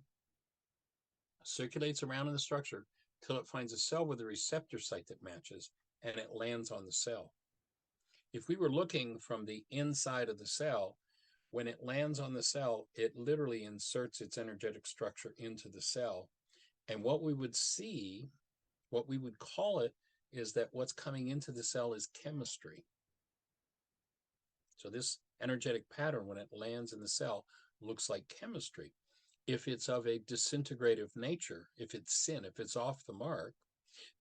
circulates around in the structure till it finds a cell with a receptor site that matches, and it lands on the cell. If we were looking from the inside of the cell, when it lands on the cell, it literally inserts its energetic structure into the cell. And what we would see, what we would call it, is that what's coming into the cell is chemistry. So this energetic pattern, when it lands in the cell, looks like chemistry. If it's of a disintegrative nature, if it's sin, if it's off the mark,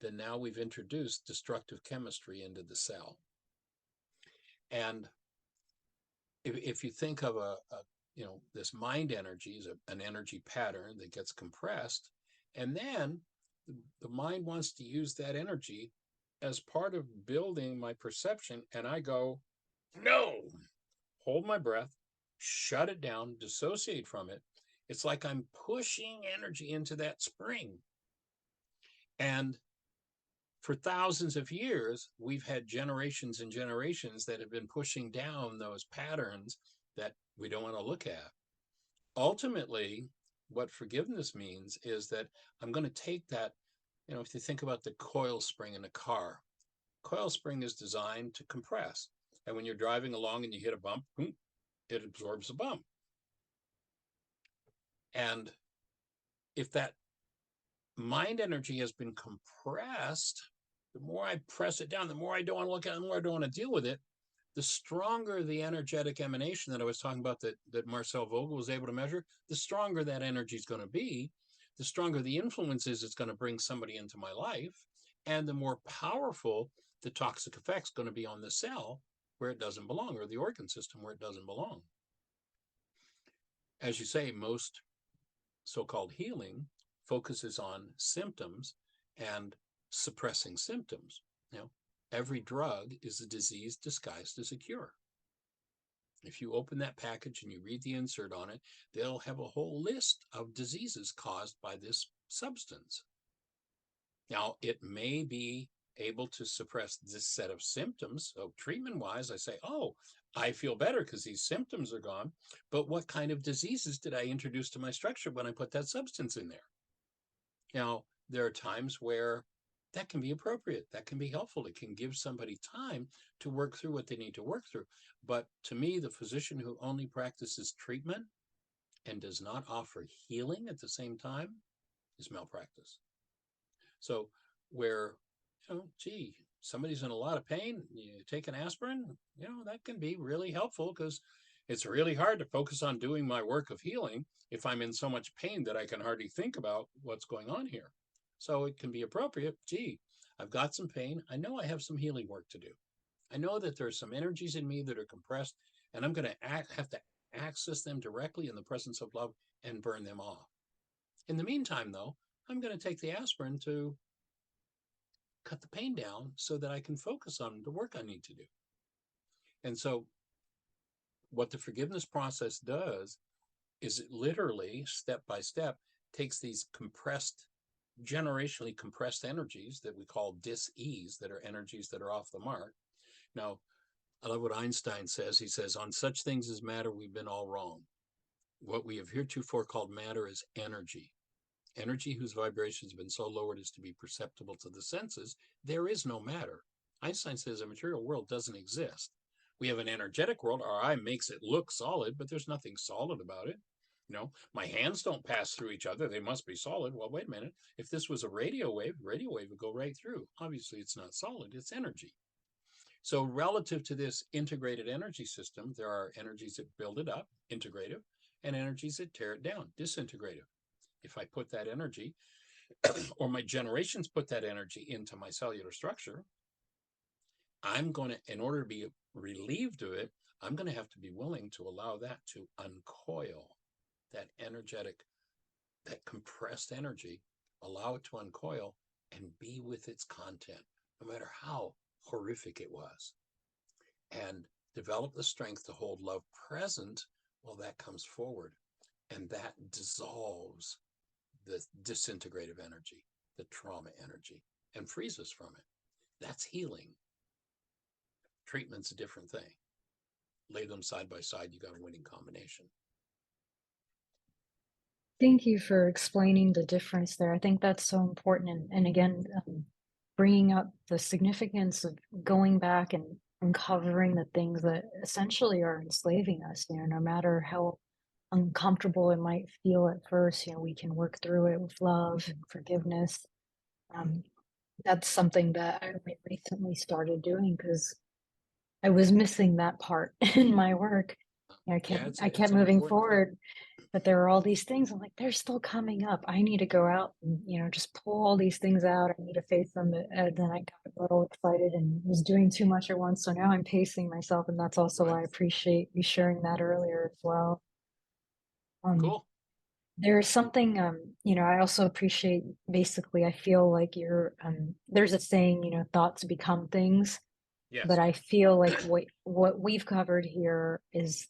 then now we've introduced destructive chemistry into the cell. And if you think of this mind energy is an energy pattern that gets compressed, and then the mind wants to use that energy as part of building my perception, and I go, no, hold my breath, shut it down, dissociate from it. It's like I'm pushing energy into that spring. And for thousands of years, we've had generations and generations that have been pushing down those patterns that we don't want to look at. Ultimately, what forgiveness means is that I'm going to take that, if you think about the coil spring in a car, coil spring is designed to compress. And when you're driving along and you hit a bump, it absorbs a bump. And if that mind energy has been compressed, the more I press it down, the more I don't want to look at it, the more I don't want to deal with it, the stronger the energetic emanation that I was talking about that Marcel Vogel was able to measure, the stronger that energy is going to be, the stronger the influence is it's going to bring somebody into my life, and the more powerful the toxic effect's going to be on the cell where it doesn't belong, or the organ system where it doesn't belong. As you say, most so-called healing focuses on symptoms and suppressing symptoms. Every drug is a disease disguised as a cure. If you open that package and you read the insert on it, they'll have a whole list of diseases caused by this substance. Now, it may be able to suppress this set of symptoms. So treatment-wise, I say, oh, I feel better because these symptoms are gone. But what kind of diseases did I introduce to my structure when I put that substance in there? Now, there are times where that can be appropriate. That can be helpful. It can give somebody time to work through what they need to work through. But to me, the physician who only practices treatment and does not offer healing at the same time is malpractice. So where, gee, somebody's in a lot of pain, you take an aspirin, that can be really helpful because it's really hard to focus on doing my work of healing if I'm in so much pain that I can hardly think about what's going on here. So it can be appropriate. Gee, I've got some pain. I know I have some healing work to do. I know that there's some energies in me that are compressed, and I'm going to have to access them directly in the presence of love and burn them off. In the meantime, though, I'm going to take the aspirin to cut the pain down so that I can focus on the work I need to do. And so what the forgiveness process does is it literally, step by step, takes these generationally compressed energies that we call dis-ease, that are energies that are off the mark. Now, I love what Einstein says. He says, on such things as matter, we've been all wrong. what we have heretofore called matter is energy. Energy whose vibrations have been so lowered as to be perceptible to the senses. There is no matter. Einstein says a material world doesn't exist. We have an energetic world. Our eye makes it look solid, but there's nothing solid about it. My hands don't pass through each other. They must be solid. Well, wait a minute. If this was a radio wave would go right through. Obviously, it's not solid. It's energy. So relative to this integrated energy system, there are energies that build it up, integrative, and energies that tear it down, disintegrative. If I put that energy, or my generations put that energy into my cellular structure, I'm going to, in order to be relieved of it, I'm going to have to be willing to allow that to uncoil, that energetic, that compressed energy, allow it to uncoil and be with its content, no matter how horrific it was, and develop the strength to hold love present while that comes forward. And that dissolves the disintegrative energy, the trauma energy, and frees us from it. That's healing. Treatment's a different thing. Lay them side by side, you got a winning combination. Thank you for explaining the difference there. I think that's so important. And again, bringing up the significance of going back and uncovering the things that essentially are enslaving us, no matter how uncomfortable it might feel at first, we can work through it with love and forgiveness. Um, that's something that I recently started doing because I was missing that part in my work. I Yeah, kept it's I a, it's kept an moving important thing. forward, but there are all these things. I'm like, they're still coming up. I need to go out and, just pull all these things out. I need to face them. And then I got a little excited and was doing too much at once. So now I'm pacing myself. And that's also Right. why I appreciate you sharing that earlier as well. Um, Cool. there's something, I also appreciate basically, I feel like there's a saying, thoughts become things. But Yes. I feel like what we've covered here is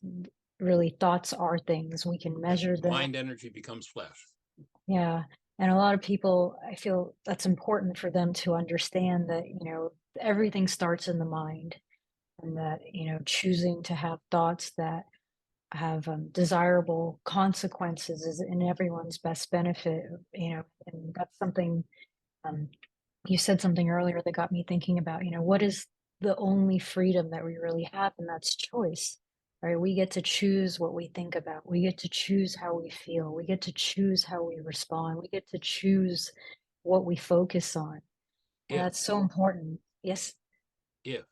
really thoughts are things. We can Yep. measure them. Mind energy becomes flesh. Yeah. And a lot of people, I feel that's important for them to understand that, everything starts in the mind and that, choosing to have thoughts that have desirable consequences is in everyone's best benefit, and that's something um, you said something earlier that got me thinking about, what is the only freedom that we really have, and that's choice, right? We get to choose what we think about. We get to choose how we feel. We get to choose how we respond. We get to choose what we focus on. And If, that's so important. Yes. if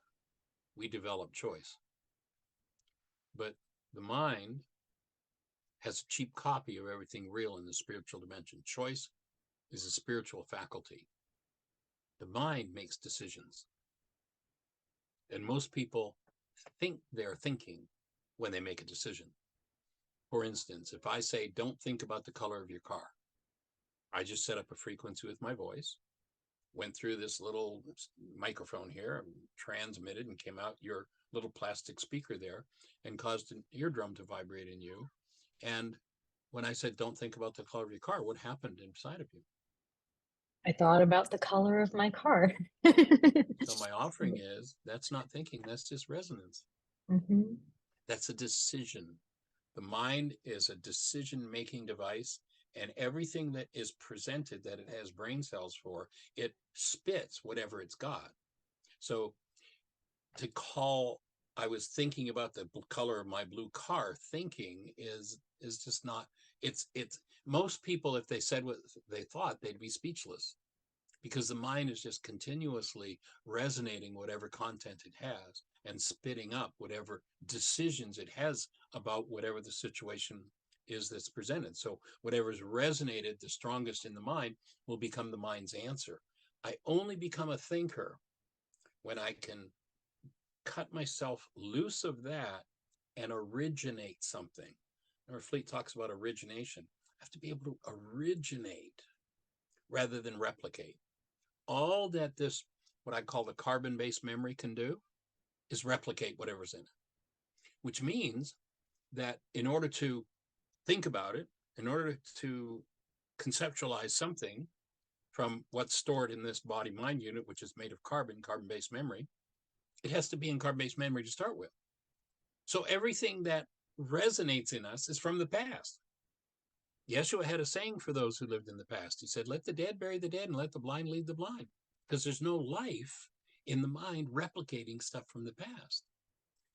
we develop choice. But the mind has a cheap copy of everything real in the spiritual dimension. Choice is a spiritual faculty. The mind makes decisions. And most people think they're thinking when they make a decision. For instance, if I say, don't think about the color of your car, I just set up a frequency with my voice, went through this little microphone here, transmitted and came out your little plastic speaker there and caused an eardrum to vibrate in you. And when I said, don't think about the color of your car, what happened inside of you? I thought about the color of my car. So my offering is, that's not thinking, that's just resonance. Hmm. That's a decision. The mind is a decision-making device, and everything that is presented that it has brain cells for, it spits whatever it's got. So to call, I was thinking about the color of my blue car, thinking is just not, it's most people, if they said what they thought, they'd be speechless, because the mind is just continuously resonating whatever content it has and spitting up whatever decisions it has about whatever the situation is that's presented. So whatever's resonated the strongest in the mind will become the mind's answer. I only become a thinker when I can cut myself loose of that and originate something. Remember, Fleet talks about origination. I have to be able to originate rather than replicate. All that this, what I call the carbon-based memory, can do is replicate whatever's in it, which means that in order to think about it, in order to conceptualize something from what's stored in this body mind unit, which is made of carbon-based memory, it has to be in carbon-based memory to start with. So everything that resonates in us is from the past. Yeshua had a saying for those who lived in the past. He said, let the dead bury the dead and let the blind lead the blind, because there's no life in the mind replicating stuff from the past.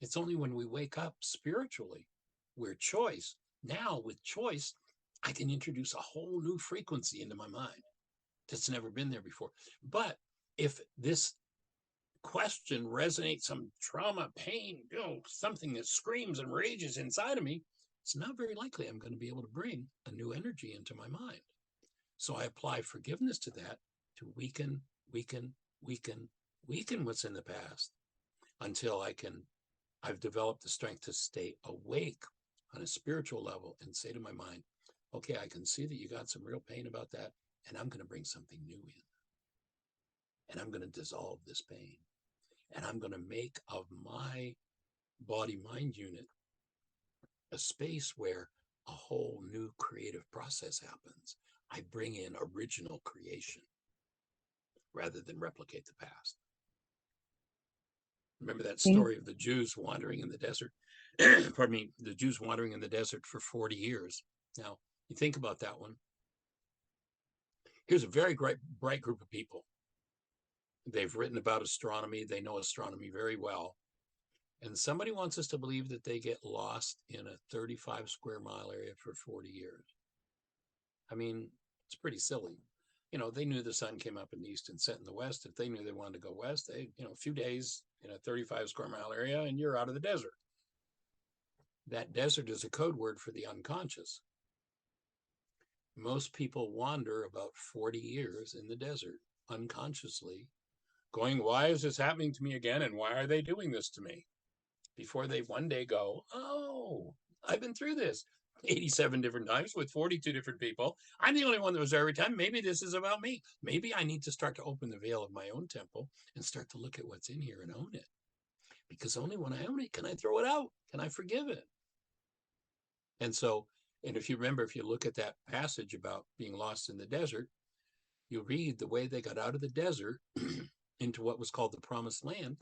It's only when we wake up spiritually, we're choice. Now, with choice, I can introduce a whole new frequency into my mind that's never been there before. But if this question resonates, some trauma, pain, something that screams and rages inside of me, it's not very likely I'm going to be able to bring a new energy into my mind. So I apply forgiveness to that to weaken what's in the past until I've developed the strength to stay awake on a spiritual level and say to my mind, okay, I can see that you got some real pain about that, and I'm going to bring something new in. And I'm going to dissolve this pain. And I'm going to make of my body-mind unit a space where a whole new creative process happens. I bring in original creation rather than replicate the past. Remember that story of the Jews wandering in the desert? Pardon me, the Jews wandering in the desert for 40 years. Now, you think about that one. Here's a very bright group of people. They've written about astronomy. They know astronomy very well. And somebody wants us to believe that they get lost in a 35 square mile area for 40 years. I mean, it's pretty silly. They knew the sun came up in the east and set in the west. If they knew they wanted to go west, a few days in a 35 square mile area and you're out of the desert. That desert is a code word for the unconscious. Most people wander about 40 years in the desert unconsciously, going, why is this happening to me again? And why are they doing this to me? Before they one day go, oh, I've been through this 87 different times with 42 different people. I'm the only one that was there every time. Maybe this is about me. Maybe I need to start to open the veil of my own temple and start to look at what's in here and own it. Because only when I own it can I throw it out. Can I forgive it? And if you remember, if you look at that passage about being lost in the desert, you read the way they got out of the desert into what was called the promised land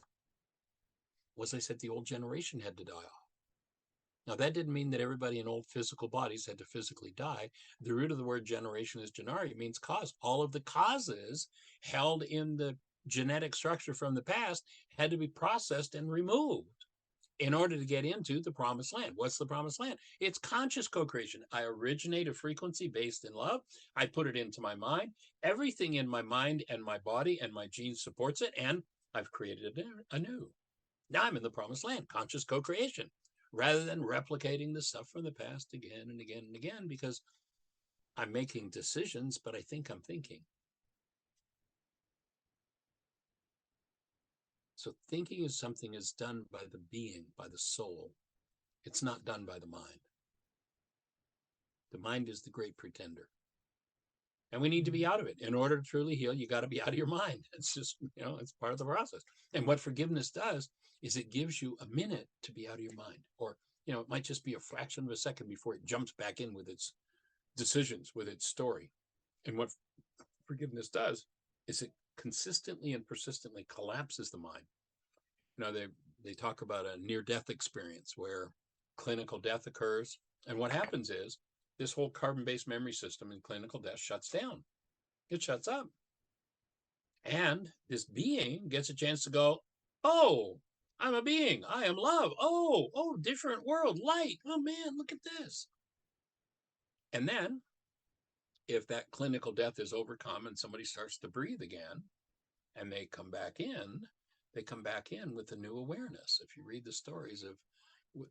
was, I said, the old generation had to die off. Now, that didn't mean that everybody in old physical bodies had to physically die. The root of the word generation is genari. It means cause. All of the causes held in the genetic structure from the past had to be processed and removed in order to get into the promised land. What's the promised land? It's conscious co-creation. I originate a frequency based in love. I put it into my mind. Everything in my mind and my body and my genes supports it, and I've created it anew. Now I'm in the promised land, conscious co-creation, rather than replicating the stuff from the past again and again and again, because I'm making decisions, but I think I'm thinking. So thinking is something is done by the being, by the soul. It's not done by the mind. The mind is the great pretender. And we need to be out of it. In order to truly heal, you got to be out of your mind. It's just, it's part of the process. And what forgiveness does is it gives you a minute to be out of your mind. Or, it might just be a fraction of a second before it jumps back in with its decisions, with its story. And what forgiveness does is it consistently and persistently collapses the mind. They talk about a near-death experience where clinical death occurs. And what happens is this whole carbon-based memory system in clinical death shuts down. It shuts up. And this being gets a chance to go, oh, I'm a being. I am love. Oh, different world, light. Oh, man, look at this. And then if that clinical death is overcome and somebody starts to breathe again and they come back in with a new awareness. If you read the stories of,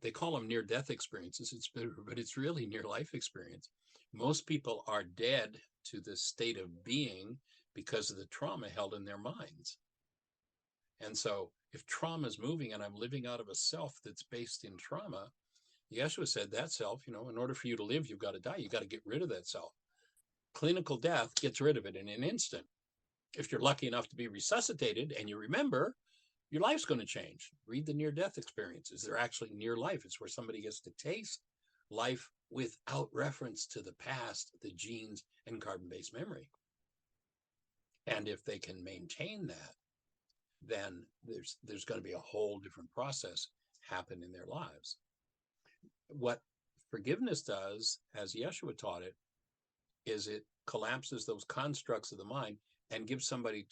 they call them near-death experiences, but it's really near-life experience. Most people are dead to the state of being because of the trauma held in their minds. And so if trauma is moving and I'm living out of a self that's based in trauma, Yeshua said that self, in order for you to live, you've got to die. You've got to get rid of that self. Clinical death gets rid of it in an instant. If you're lucky enough to be resuscitated and you remember, your life's going to change. Read the near-death experiences. They're actually near life. It's where somebody gets to taste life without reference to the past, the genes, and carbon-based memory. And if they can maintain that, then there's going to be a whole different process happen in their lives. What forgiveness does, as Yeshua taught it, is it collapses those constructs of the mind and gives somebody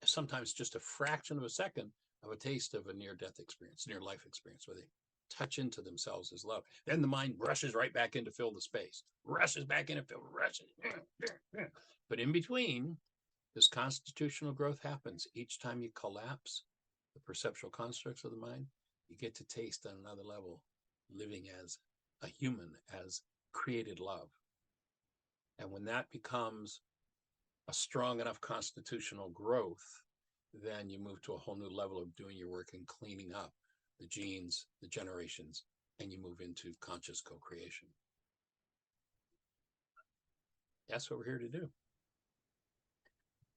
sometimes just a fraction of a second of a taste of a near-death experience, near-life experience, where they touch into themselves as love. Then the mind rushes right back in to fill the space, rushes back in and fill, rushes. But in between, this constitutional growth happens. Each time you collapse the perceptual constructs of the mind, you get to taste on another level, living as a human, as created love. And when that becomes a strong enough constitutional growth, then you move to a whole new level of doing your work and cleaning up the genes, the generations, and you move into conscious co-creation. That's what we're here to do.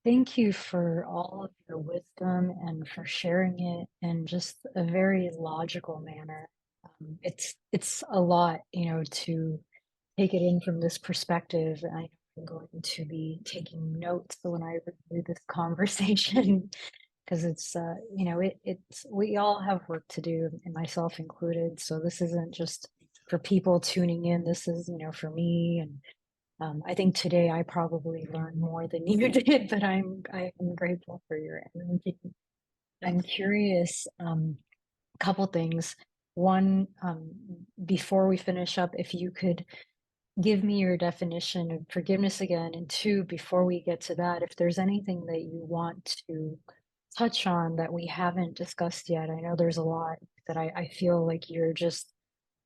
Thank you for all of your wisdom and for sharing it in just a very logical manner. It's a lot, to take it in from this perspective. I'm going to be taking notes when I review this conversation because it's we all have work to do, and myself included. So this isn't just for people tuning in. This is, for me, and I think today I probably learned more than you did, but I'm grateful for your energy. I'm curious, a couple things. One, before we finish up, if you could give me your definition of forgiveness again, and two, before we get to that, if there's anything that you want to touch on that we haven't discussed yet. I know there's a lot that I feel like you're just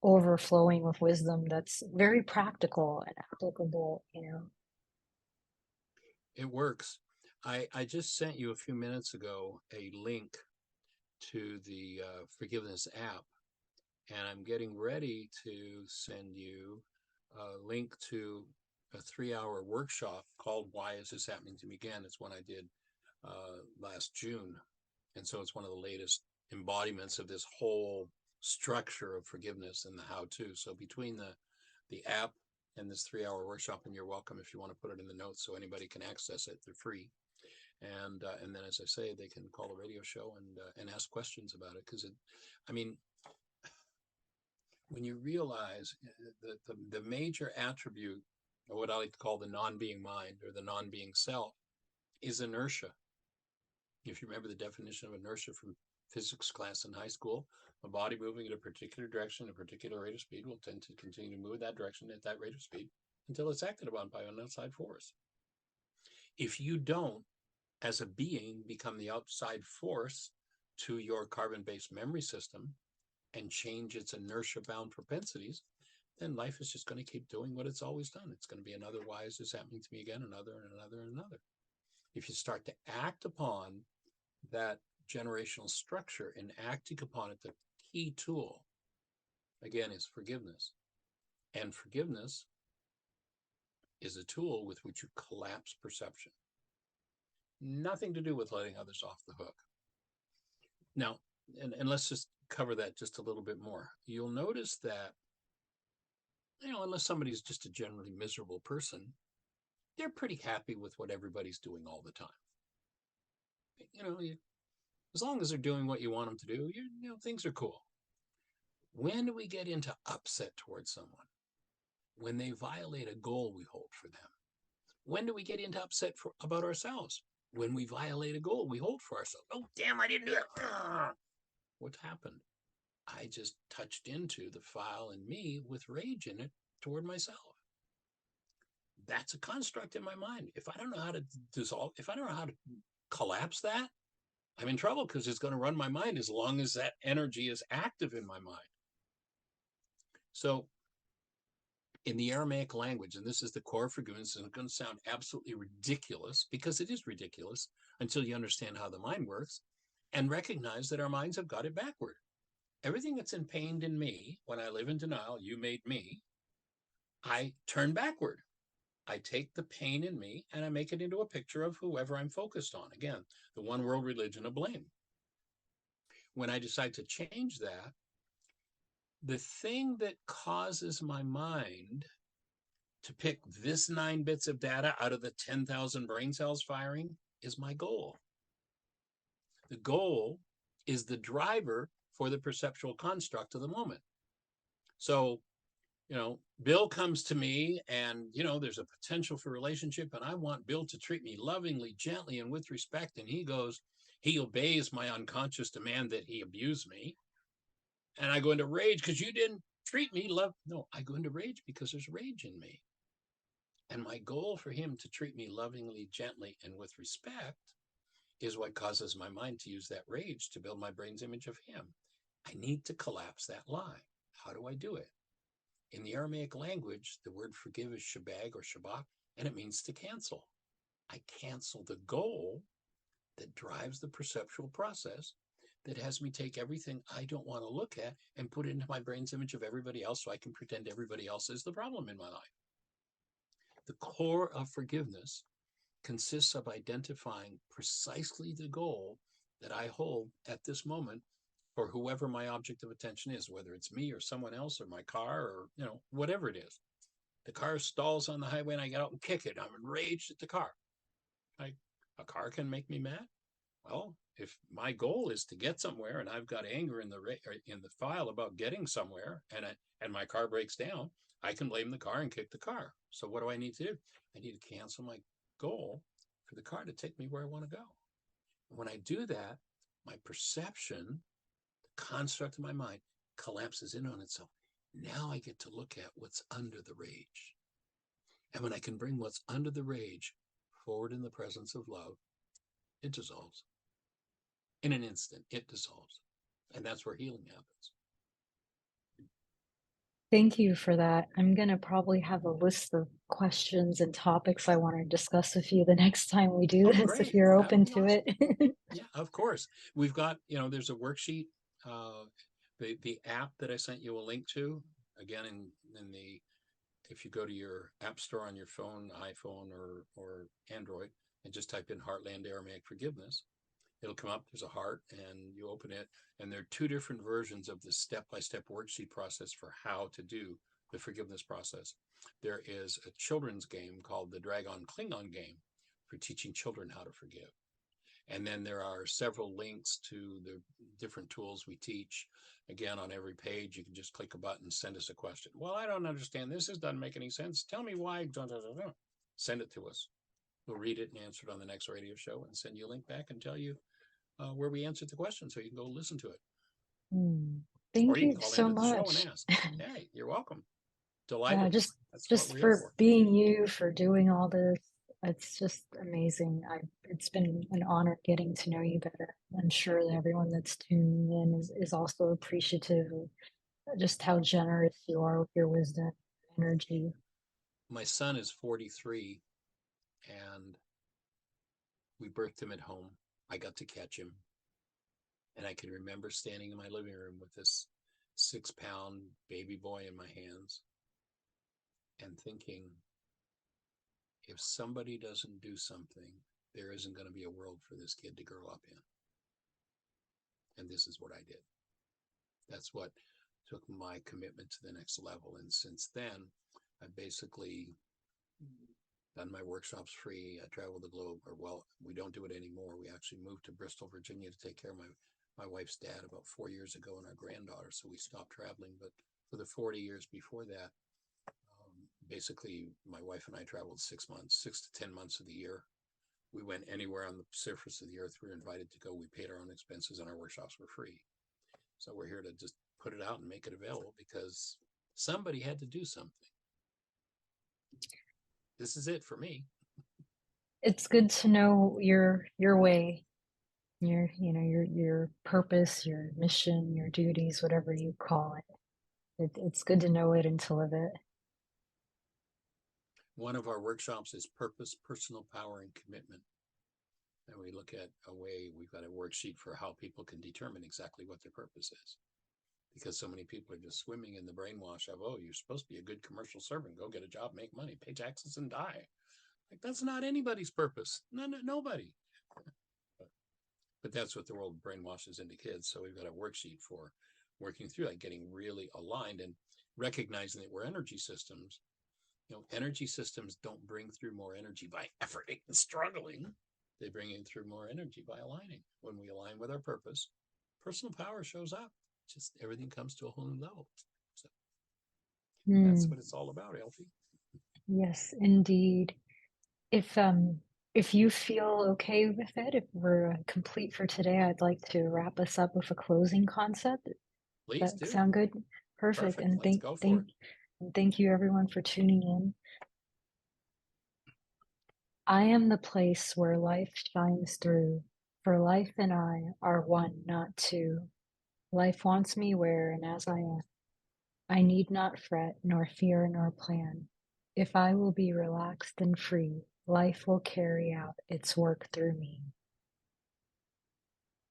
overflowing with wisdom that's very practical and applicable. It works. I just sent you a few minutes ago a link to the forgiveness app, and I'm getting ready to send you a link to a 3-hour workshop called Why Is This Happening to Me Again? It's one I did last June. And so it's one of the latest embodiments of this whole structure of forgiveness and the how-to. So between the app and this 3-hour workshop, and you're welcome if you want to put it in the notes so anybody can access it, they're free. And then, as I say, they can call a radio show and ask questions about it. Because when you realize the major attribute of what I like to call the non-being mind or the non-being self is inertia. If you remember the definition of inertia from physics class in high school, a body moving in a particular direction, a particular rate of speed will tend to continue to move that direction at that rate of speed until it's acted upon by an outside force. If you don't, as a being, become the outside force to your carbon-based memory system and change its inertia-bound propensities, then life is just going to keep doing what it's always done. It's going to be another why is this happening to me again, another and another and another. If you start to act upon that generational structure and acting upon it, the key tool, again, is forgiveness. And forgiveness is a tool with which you collapse perception. Nothing to do with letting others off the hook. Now, and let's just cover that just a little bit more. You'll notice that, unless somebody's just a generally miserable person, they're pretty happy with what everybody's doing all the time. As long as they're doing what you want them to do, things are cool. When do we get into upset towards someone? When they violate a goal we hold for them. When do we get into upset about ourselves? When we violate a goal we hold for ourselves. Oh, damn, I didn't do it. What happened? I just touched into the file in me with rage in it toward myself. That's a construct in my mind. If I don't know how to dissolve, if I don't know how to collapse that, I'm in trouble because it's going to run my mind as long as that energy is active in my mind. So in the Aramaic language, and this is the core of forgiveness, and it's going to sound absolutely ridiculous because it is ridiculous until you understand how the mind works and recognize that our minds have got it backward. Everything that's pained in me, when I live in denial, you made me, I turn backward. I take the pain in me and I make it into a picture of whoever I'm focused on. Again, the one world religion of blame. When I decide to change that, the thing that causes my mind to pick this 9 bits of data out of the 10,000 brain cells firing is my goal. The goal is the driver for the perceptual construct of the moment. So, Bill comes to me and, there's a potential for relationship and I want Bill to treat me lovingly, gently, and with respect. And he obeys my unconscious demand that he abuse me. And I go into rage because you didn't treat me love. No, I go into rage because there's rage in me. And my goal for him to treat me lovingly, gently, and with respect is what causes my mind to use that rage to build my brain's image of him. I need to collapse that lie. How do I do it? In the Aramaic language, the word forgive is shabag or shabak, and it means to cancel. I cancel the goal that drives the perceptual process that has me take everything I don't want to look at and put it into my brain's image of everybody else so I can pretend everybody else is the problem in my life. The core of forgiveness consists of identifying precisely the goal that I hold at this moment for whoever my object of attention is, whether it's me or someone else or my car or, whatever it is. The car stalls on the highway and I get out and kick it. I'm enraged at the car. A car can make me mad. Well, if my goal is to get somewhere and I've got anger in the file about getting somewhere and my car breaks down, I can blame the car and kick the car. So what do I need to do? I need to cancel my goal for the car to take me where I want to go. And when I do that, my perception, the construct of my mind, collapses in on itself. Now I get to look at what's under the rage. And when I can bring what's under the rage forward in the presence of love, it dissolves. In an instant, it dissolves. And that's where healing happens. Thank you for that. I'm going to probably have a list of questions and topics I want to discuss with you the next time we do Oh, this, if great. you're That'll open be to awesome. it. Yeah, of course. We've got, there's a worksheet. The app that I sent you a link to, again, if you go to your app store on your phone, iPhone or Android, and just type in Heartland Aramaic Forgiveness, it'll come up. There's a heart, and you open it, and there are two different versions of the step-by-step worksheet process for how to do the forgiveness process. There is a children's game called the Dragon Klingon game for teaching children how to forgive. And then there are several links to the different tools we teach. Again, on every page, you can just click a button, send us a question. Well, I don't understand this. This doesn't make any sense. Tell me why. Send it to us. We'll read it and answer it on the next radio show and send you a link back and tell you where we answered the question so you can go listen to it. Hmm. Or Thank you can you call so into the show and much. ask. Hey, you're welcome. Yeah, Delighted. That's what just we're here for for. being you, for doing all this. It's just amazing. It's been an honor getting to know you better. I'm sure that everyone that's tuning in is also appreciative of just how generous you are with your wisdom, energy. My son is 43 and we birthed him at home. I got to catch him. And I can remember standing in my living room with this 6-pound baby boy in my hands and thinking, if somebody doesn't do something, there isn't going to be a world for this kid to grow up in. And this is what I did. That's what took my commitment to the next level. And since then, I've basically done my workshops free. I travel the globe, or well, we don't do it anymore. We actually moved to Bristol, Virginia to take care of my wife's dad about 4 years ago and our granddaughter. So we stopped traveling. But for the 40 years before that, basically my wife and I traveled 6 to 10 months of the year. We went anywhere on the surface of the earth we were invited to go. We paid our own expenses and our workshops were free. So we're here to just put it out and make it available because somebody had to do something. This is it for me. It's good to know your way, your purpose, your mission, your duties, whatever you call it. It's good to know it and to live it. One of our workshops is purpose, personal power, and commitment. And we look at we've got a worksheet for how people can determine exactly what their purpose is. Because so many people are just swimming in the brainwash of, oh, you're supposed to be a good commercial servant, go get a job, make money, pay taxes, and die. Like, that's not anybody's purpose. Nobody. But that's what the world brainwashes into kids. So we've got a worksheet for working through that, getting really aligned and recognizing that we're energy systems. Energy systems don't bring through more energy by efforting and struggling. They bring in through more energy by aligning. When we align with our purpose, personal power shows up. Just everything comes to a whole new level. So That's Hmm. what it's all about, Elfie. Yes, indeed. If you feel okay with it, if we're complete for today, I'd like to wrap us up with a closing concept. Does Please that do. sound good? Perfect. Perfect. Let's go for it. And thank you everyone for tuning in. I am the place where life shines through, for life and I are one, not two. Life wants me where and as I am. I need not fret, nor fear, nor plan. If I will be relaxed and free, life will carry out its work through me.